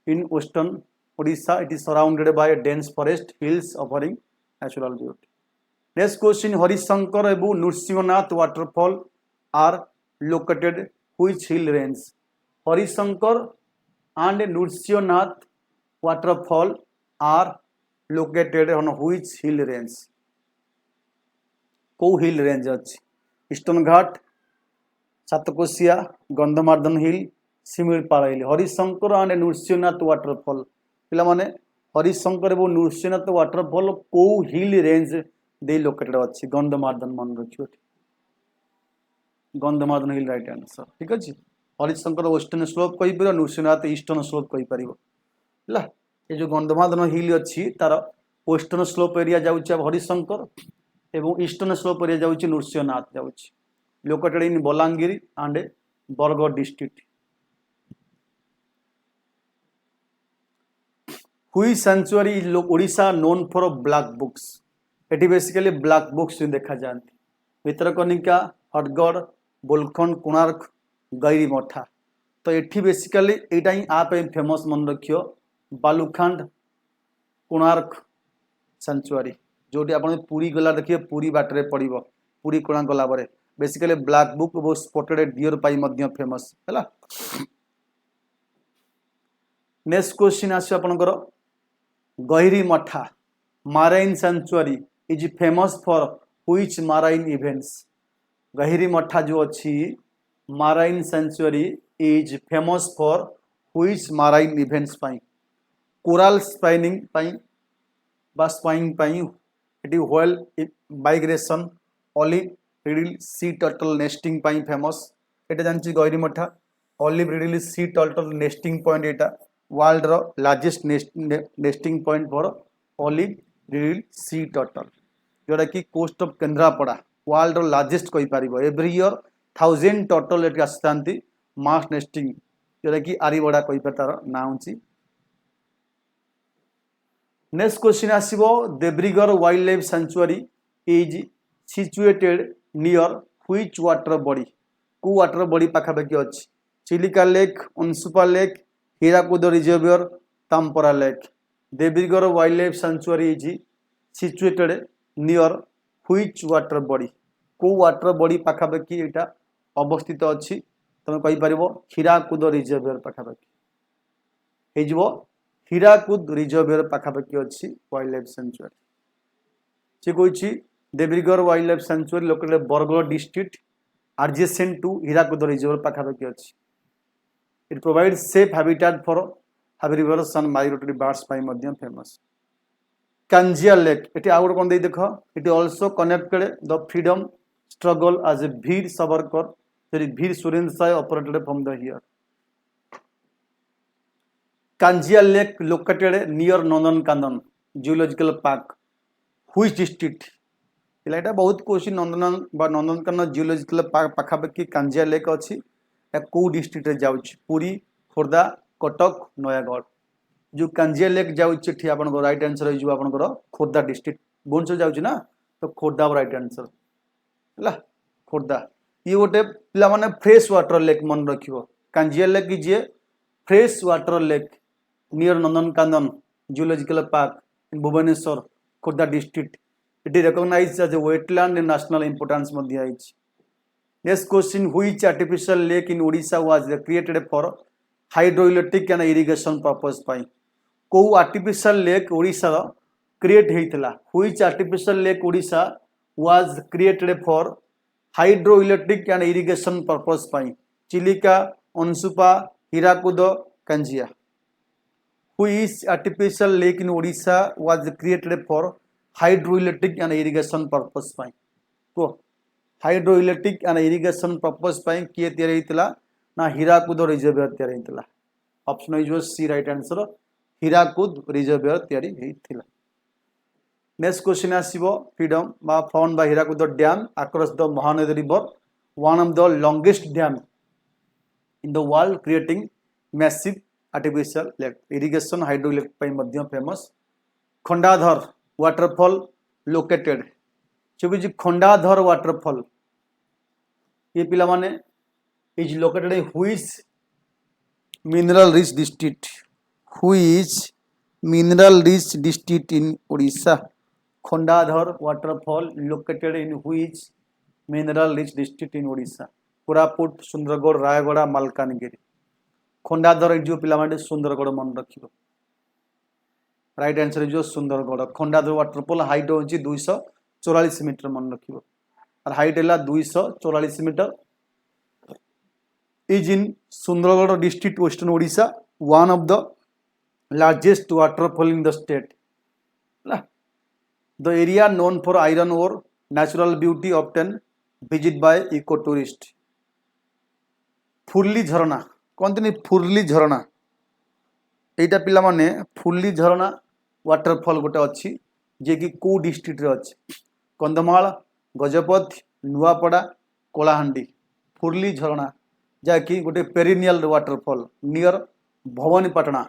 it is surrounded by a dense forest hills offering natural beauty. Next question Harishankar ebu Nrsimhanath waterfall are located which hill range Harishankar and Nrsimhanath waterfall are located on which hill range को hill range अच्छी eastern Ghat Satkosia Gandhamardan hill Similipal hill Harishankar and Nrusinghanath waterfall पिला माने हरिशंकर और Nrisinghnath waterfall को hill range दे located अच्छी गंधमार्दन मन रखियो गंधमार्दन हिल right answer ठीक अच्छे हरिशंकर वेस्टर्न स्लोप कही पार नृसिंहनाथ ईस्टर्न स्लोप कही पार है ये जो गंधमार्दन हिल अच्छी तार वेस्टर्न स्लोप एरिया जाऊँच हरिशंकर एवं ईस्टर्न स्लोप एरिया जाऊँच नृसिंहनाथ जाऊँच located in Balangir and Bargarh district हुई sanctuary is Odisha known for black bucks एटी बेसिकली ब्लैक बुक्स देखा जाती भितरकनिका हरगढ़ बोलखंड कोणार्क गैरी मठा तो ये बेसिकली यहाँ ही आप फेमस मन रखियो बालुखांड कोणार्क सेंचुरी जो आप पुरी गला देखिए पुरी बाटर पड़ो पुरी कोणार्क गला बेसिकली ब्लैक बुक वो स्पॉटेड डियर फेमस है नेक्स्ट क्वेश्चन आसो आपनकर Gahirmatha marine sanctuary is famous for which marine events Gahirmatha जो अच्छी marine sanctuary is famous for which marine events पाई कोराल स्पाइनिंग पाई बा स्पाइनिंग पाई इट whale migration olive ridley sea turtle nesting पाई फेमस एटा जानछि Gahirmatha olive ridley sea turtle nesting point एटा वर्ल्ड रो largest nesting point for olive ridley sea turtle जोटा कि कोस्ट ऑफ केन्द्रापड़ा वर्ल्ड रो लार्जेस्ट कहि पारिबो एवरी ईयर 1000 टर्टल एट आसतांती मास नेस्टिंग जोटा कि आरिबड़ा कहि पर तार ना होची नेक्स्ट क्वेश्चन आसीबो Debrigarh wild life sanctuary is situated near which water body को वाटर बॉडी पाखापाखि अछि Chilika lake Ansupa lake Hirakud reservoir Tampara lake Debrigarh wild life sanctuary is situated near which water body को वाटर बॉडी पाखापाखि एटा अवस्थित अछि तुम कहि परिबो हीराकुद रिजर्वियर पाखापाखि हे जबो हीराकुद रिजर्वियर पाखापाखि अछि वाइल्ड लाइफ सेंचुरी से कहिछि Debrigarh wild life sanctuary located Bargarh district adjacent to Hirakud reservoir पाखापाखि अछि It provides safe habitat for herbivorous and migratory birds by मध्यम famous. Kanjia Lake, it out कौन दे देखो, it also connected the freedom struggle as a Veer Savarkar, that Veer Surendra Sai operated from the here. Kanjia Lake located near Nandankanan Zoological Park. Which district? इलाइटा बहुत question Nandankanan geological park पाखापाखि Kanjia lake अच्छी कौ district जाऊँच पुरी खोर्धा कटक नयागढ़ जो Kanjia lake जाऊँगी आप right answer हो खोर्धा डिस्ट्रिक्ट भुवनेश्वर जाऊँच ना तो खोर्धा राइट आंसर है खोर्धा ये गोटे पिला माने फ्रेश वाटर लेक मन रख Kanjia lake is a fresh water lake near Nandankanan geological park in Bhubaneswar Khordha district it is recognized as a wetland and national importance मध्य आइछ next question which artificial lake in Odisha was created for hydro electric and irrigation purpose पाई को artificial lake Odisha create हेइतला which artificial lake Odisha was created for hydro electric and irrigation purpose पाई Chilika Ansupa Hirakud Kanjia which artificial lake in Odisha was created for hydro electric and irrigation purpose पाई को hydro electric and irrigation purpose पाई किए तैयारी हेइतला ना Hirakud reservoir तैयारी हेइतला option is C right answer Hirakud reservoir तैयारी हेइतला नेक्स्ट क्वेश्चन आसीबो फ्रीडम बा found by Hirakud dam across the Mahanadi river one of the longest dam in the world creating massive artificial lake irrigation hydro electric पाई मध्य famous Khandadhar waterfall located चुबी Khandadhar waterfall ये पिला माने is located in which mineral rich district which mineral rich district in Odisha Khandadhar waterfall located in which mineral rich district in Odisha Koraput Sundargarh Raigarh Malkangiri Khandadhar जो पिला माने सुंदरगढ़ मन रखिबो right answer is Sundargarh Khandadhar waterfall height होची 244 मीटर मन रखिबो और हाइट है 244 metre is in Sundargarh district, Western Odisha, one of the largest waterfall in the state. The area known for iron ore, natural beauty often visit by eco-tourist. फुर्ली झरना कहते फुर्ली झरना एटा पिला माने फुर्ली झरना वाटरफॉल गोटे अच्छी जे कि को डिस्ट्रिक्ट रे अच्छी कंधमाल गजपति नुआपड़ा कलाहांडी फुर्ली झरना जहाँकि गोटे पेरिनियल वाटरफॉल नियर भवानीपाटना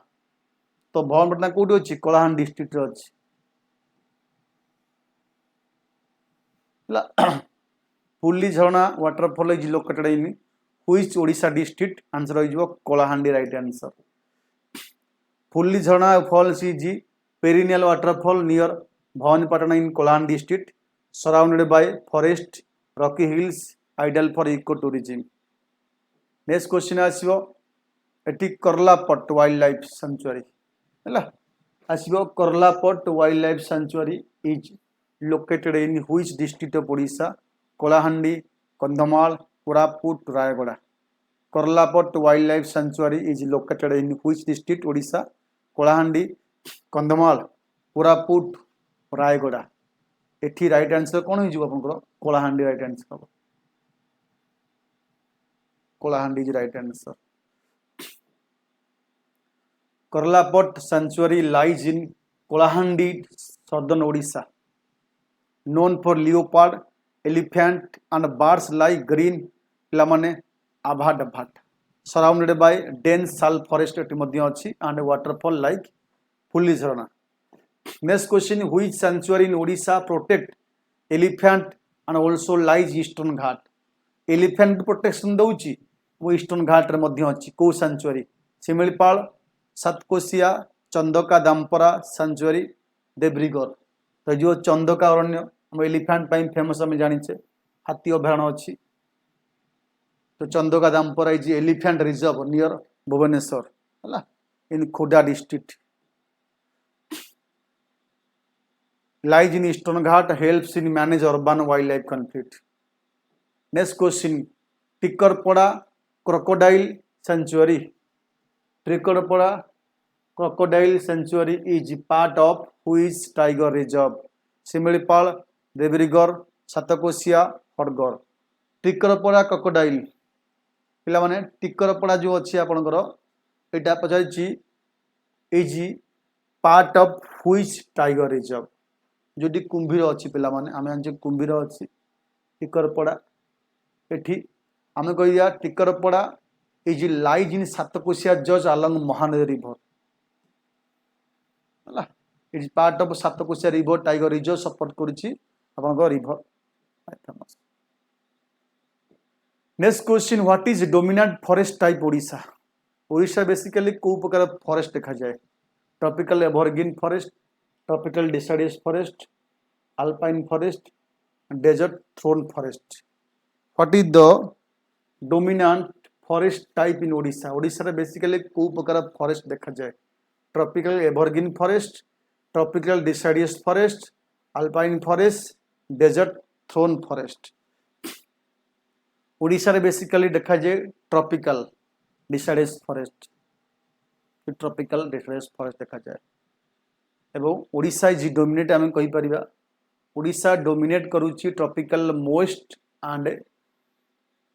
तो भवानीपाटना कौटी अच्छी कलाहांडी डिस्ट्रिक्ट अच्छी फुर्ली झरना waterfall is located in which Odisha district answer हो कलाहांडी राइट आंसर फुर्ली झरना falls is perennial waterfall near Bhawanipatna in Kalahandi district surrounded by forest rocky hills ideal for eco tourism next question आसीबो एटी Karlapat wild life sanctuary हैला आसीबो Karlapat wild life sanctuary is located in which district of Odisha Kalahandi Kandhamal Koraput Raigarh Karlapat wild life sanctuary is located in which district Odisha Kalahandi Kandhamal Koraput Raigarh एठी right answer कोन हो जिवो आपनकर Kalahandi right answer हो Kalahandi is right answer Karlapat sanctuary lies in Kalahandi southern Odisha known for leopard elephant and birds like green pilamane abhat surrounded by dense sal forest अच्छी and waterfall like fully झरना next question which sanctuary in Odisha protect elephant and also lies eastern ghat elephant protection दउची वो eastern Ghat रे मध्य अच्छी को century Similipal सातकोशिया Chandaka दामपरा century देब्रिगढ़ तो जो चंदका अरण्य हम elephant पाई famous हम जानिचे हाथी अभयारण्य अच्छी तो Chandaka Dampara is elephant reserve near Bhubaneswar है in Khordha district lies in eastern Ghat helps in manage urban wild life conflict next question Tikarpada crocodile sanctuary Tikarpada crocodile sanctuary is part of which tiger reserve Similipal Debrigarh Satkosia हरगढ़ टिकरपड़ा क्रोकोडाइल पिला माने टिकरपड़ा जो अच्छी आपनकर एटा पचारिछि is part of which tiger reserve जोटी कुंभीर अच्छी पिला माने आमे जे कुंभीर अच्छी टिकरपड़ा एठी आमे कहिया टिकरपड़ा इज लाइज इन सातकोशिया जज अलॉन्ग महानदी रिवर हला it is part of Satkosia river tiger reserve support करूची आपनकर river famous next question what is dominant forest type Odisha Odisha basically को प्रकार फॉरेस्ट देखा जाए tropical evergreen forest tropical deciduous forest alpine forest desert thorn forest what is the dominant forest type in Odisha Odisha रे basically को प्रकार forest देखा जाए tropical evergreen forest tropical deciduous forest alpine forest desert thorn forest Odisha रे basically देखा जाए tropical deciduous forest tropical deciduous forest देखा जाए एवं ओडिशा इज डोमिनेट आम कहि परिबा ओडिशा डोमिनेट करूची tropical moist and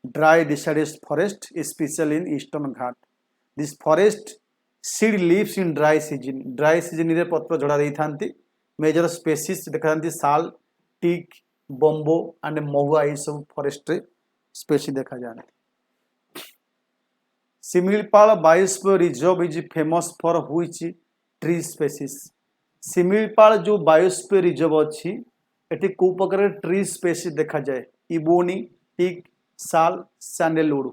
dry deciduous forest especially in eastern Ghat this forest seed leaves in dry season रे पत्र झड़ा रही थांती मेजर स्पेसीज देखा साल टीक बंबो एंड महुआ ये सब फॉरेस्ट स्पेसी देखा जाने Similipal biosphere reserve is famous for which tree species Similipal जो बायोस्फीयर रिजर्व अच्छी एटी को प्रकार ट्री स्पेसीज देखा जाए इबोनी टीक साल सैंडलवुड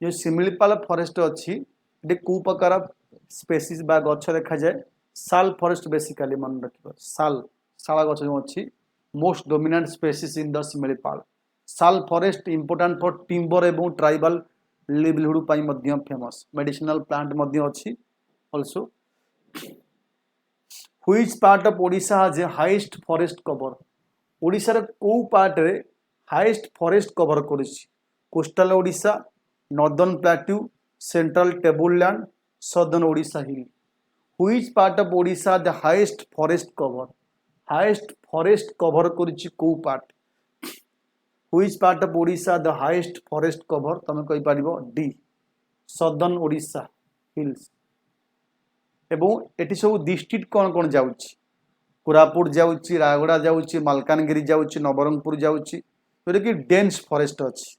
जो शिमिलपाल फॉरेस्ट अच्छी ये को प्रकार स्पेसीज बा गछ देखा जाए साल फॉरेस्ट बेसिकली मन रखिबो साल साला गछ जो अच्छी most dominant species in the Similipal sal forest important for timber एवं ट्राइबल लिवलीहुड पाई मध्य फेमस मेडिसिनल प्लांट मध्य अच्छी also which part of Odisha has a highest forest cover Odisha रे को पार्ट रे हाईएस्ट फॉरेस्ट कवर करिछि coastal Odisha northern plateau central tableland southern Odisha hill which part of Odisha the highest forest cover करिछि को part which part of Odisha the highest forest cover तमे कहि पारिबो D southern Odisha hills एवं eighty सब डिस्ट्रिक्ट कौन कौन जाउछि कोरापुट जाउछि रायगड़ा जाउछि मालकानगिरी जाउछि नवरंगपुर जाउछि जोटा कि डेंस फॉरेस्ट अछि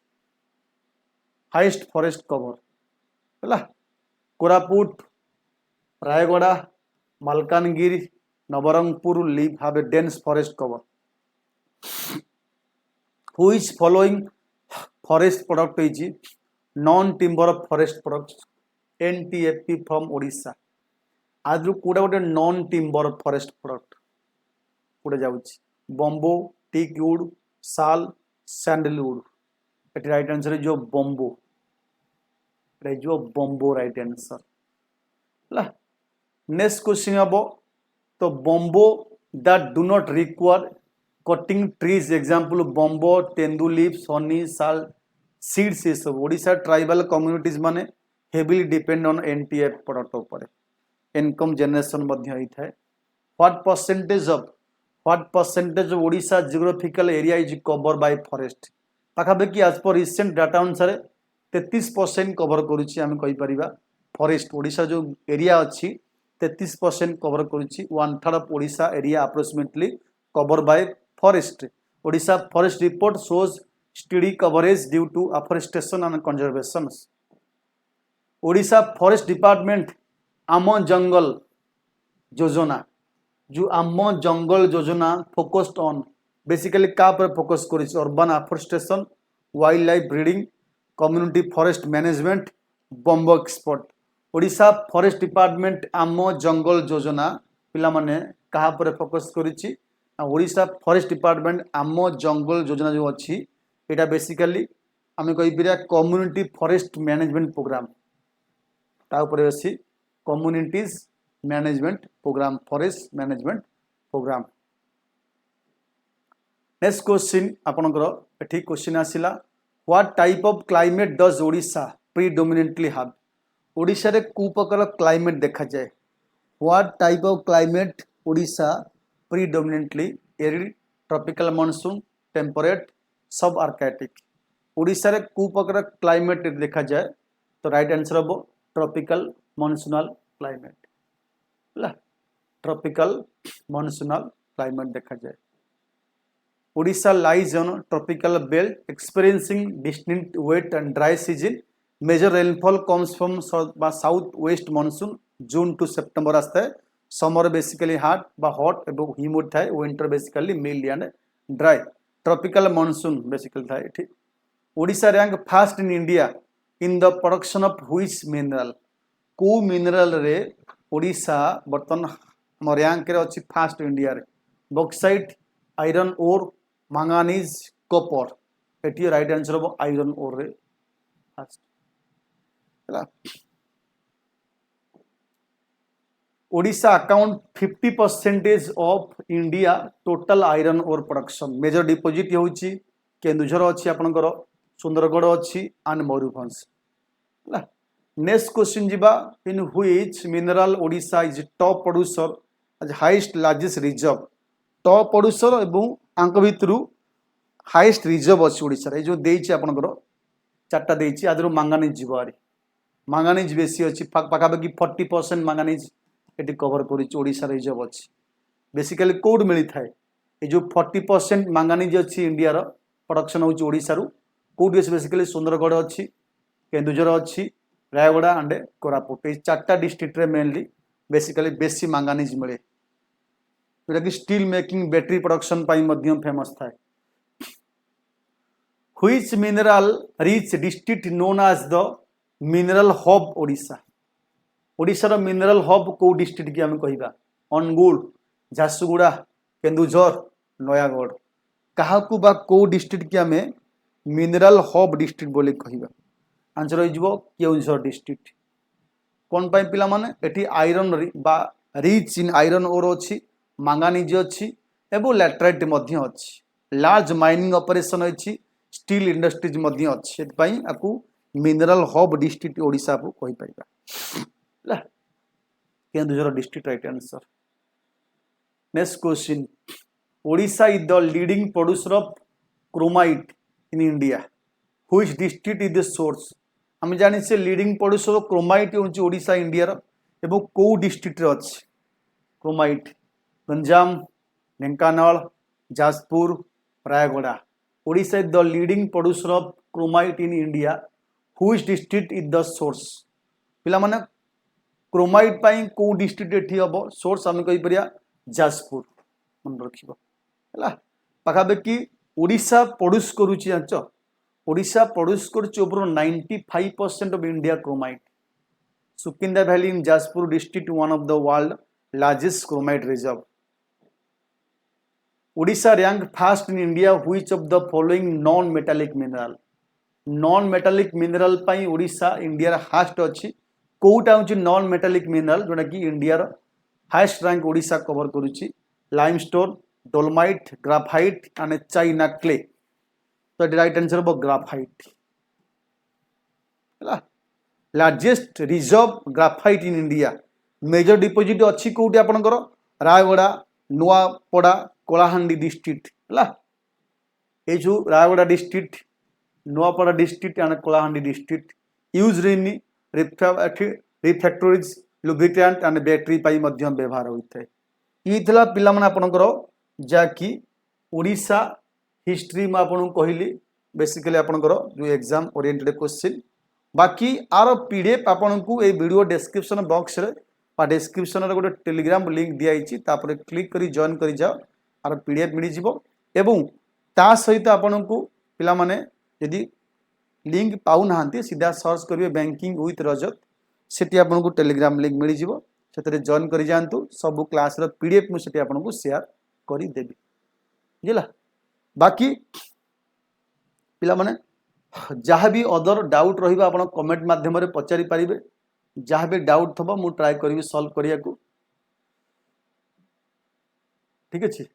हाईएस्ट फॉरेस्ट कवर है Koraput Rayagada Malkangiri Nabarangpur live have a dense forest cover which following forest product is non timber forest products NTFP from Odisha आज कूड़ा गोटे नॉन टिम्बर फॉरेस्ट प्रोडक्ट कूड़ा जाउछि bamboo teak wood sal sandalwood एटी राइट आंसर जो bamboo right answer ला next question अब तो bamboo that do not require cutting trees example bamboo tendu leaves Honey sal seeds ये सब ओडिशा ट्राइबल कम्युनिटीज माने heavily depend on NTF product ऊपर इनकम जनरेशन मध्य होई थाए what percentage of Odisha geographical area is cover by forest पाखापाखि आज पर रिसेंट डाटा अनुसार 33% कवर करुच्ची आम कहीपर फॉरेस्ट ओडिशा जो एरिया अच्छी 33% कवर करुच्ची 1/3 of Odisha area approximately cover by forest Odisha forest report shows study coverage due to afforestation and conservation Odisha forest department आम जंगल योजना जो आम जंगल योजना फोकस्ड ऑन बेसिकली क्या पर फोकस कर urban afforestation wild life breeding community forest management bamboo export Odisha forest department आम जंगल योजना पिला माने कहा पर फोकस करिछि ओडिशा फॉरेस्ट डिपार्टमेंट आम जंगल योजना जो अच्छी यहाँ बेसिकली आम कहीपर कम्युनिटी फॉरेस्ट मैनेजमेंट प्रोग्राम तापर अच्छी communities management program forest management program next question आपनकर एठी क्वेश्चन आसिला what type of climate does Odisha predominantly have Odisha रे को प्रकार क्लाइमेट देखा जाए what type of climate Odisha predominantly arid tropical monsoon temperate sub arctic Odisha रे को प्रकार क्लाइमेट देखा जाए तो राइट आंसर हम tropical monsoonal climate tropical monsoonal climate देखा जाए Odisha lies on tropical belt experiencing distinct wet and dry season major rainfall comes from south west monsoon June to September आसता है समर बेसिकली हॉट एवं humid थाए winter basically mild and dry tropical monsoon basically थाए ठीक Odisha rank first in India in the production of which mineral को mineral रे ओडिशा बर्तमान rank रे अछि फास्ट इंडिया रे bauxite iron ore manganese copper एटी राइट आंसर हम आयरन ओर रे फास्ट ହେଲା। Odisha account 50% of India total iron ore production. Major deposit होउची केन्दुझर अच्छी आपंकर सुंदरगढ़ अच्छी एंड मयूरभंज। नेक्स्ट क्वेश्चन जीवा in which mineral Odisha is top producer as highest largest reserve. Top producer एवं आंक भितरु हाईएस्ट रिजर्व अच्छी ओडिशा जो देइछि आपनकर चारटा देइछि आदर मांगानीज जीवारी मांगानीज बेसी अच्छी पाखापाखि 40% मांगानीज ये कवर कर रिजर्व अच्छी बेसिकली कौट मिलता है ये जो 40% मांगानीज अच्छी इंडिया प्रोडक्शन होशारू कौटी अच्छी बेसिकली सुंदरगढ़ अच्छी केन्दुझर अच्छी रायगड़ा एंड कोरापुट ये चार्टा डिस्ट्रिक्ट रे मेनली बेसिकली बेसी मांगानीज मिले जोटा कि steel making battery production famous थाए। Which mineral rich district known as the mineral hub Odisha. ओडिशार मिनरल हब को डिस्ट्रिक्ट की आम कह अनुगुल झारसुगुड़ा केन्दुझर नयागढ़ क्या को डिस्ट्रिक्ट की आम मिनरल हब डिस्ट्रिक्ट बोली कह आंसर हो केउंझर डिस्ट्रिक्ट। कौन पाई पिला माने एटी iron rich in iron ore अच्छी मांगानीज अच्छी एवं लैटेराइट अच्छी लार्ज माइनिंग ऑपरेशन अच्छी स्टील इंडस्ट्रीज अच्छी आपको मिनरल हब डिस्ट्रिक्ट ओडिशा को कहि पाइबा। Keonjhar district right answer. Next question Odisha is the leading producer of chromite in India. Which district is the source. आम जानी से लीडिंग प्रोड्यूसर ऑफ क्रोमाइट होची ओडिशा इंडिया एवं को डिस्ट्रिक्ट रे अछि chromite Ganjam Dhenkanal Jajpur Rayagada. Odisha is the leading producer of chromite in India. Which district is the source. पिला माने क्रोमाइट पाई को डिस्ट्रिक्ट एठी हबो सोर्स आम कहि परिया जाजपुर मन रखिबो हला। पाखापाखि ओडिशा प्रोड्यूस करूची जांच ओडिशा प्रोड्यूस करूची over 95% of India chromite. Sukinda valley in Jajpur district one of the world largest chromite reserve. Odisha rank first in India which of the following non metallic mineral. Non metallic mineral पाई Odisha India हास्ट अच्छी कोटा हूँ non metallic mineral जोटा कि India highest rank Odisha cover करुच्ची limestone dolomite graphite and china clay. तो right answer हम graphite. Largest reserve graphite in India. Major deposit अच्छी कौटी आपंकर रायगड़ा नुआपड़ा कलाहांडी डिस्ट्रिक्ट है ये जो Rayagada district Nuapada district and Kalahandi district use in refractories lubricant and battery पाई व्यवहार होता है। ये थिला पिला माने आपनकर जाकि ओडिशा हिस्ट्री में आपन कहली बेसिकली आपनकर जो एग्जाम ओरिएंटेड क्वेश्चन। बाकी आर पीडीएफ आपन को ए वीडियो डिस्क्रिप्शन बॉक्स रे डिस्क्रिप्शन रे गोटे टेलीग्राम लिंक दिखाई तापर क्लिक करी जॉइन करी जाओ आर पीडीएफ मिल जिवो एवं ता सहित आपन को पिला माने यदि लिंक पाउ नाहंती सीधा सर्च करिवे बैंकिंग विथ रजत सेठी आपन को टेलीग्राम लिंक मिल जिवो सेतरे जॉइन करी जानतु सब क्लास रो पीडीएफ मु सेठी आपन को शेयर करी देबी बुझला। बाकी पिला माने जहाँ भी अदर डाउट रहिबा आपन कमेंट माध्यम रे पचारि पारिबे जहाँ भी डाउट थबो मु ट्राई करिवि सॉल्व करिया को ठीक अछि।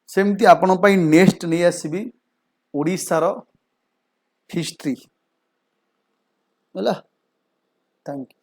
सेमती आपण पई नेक्स्ट नहीं आसीबी ओडिसा रो हिस्ट्री होला। Thank you.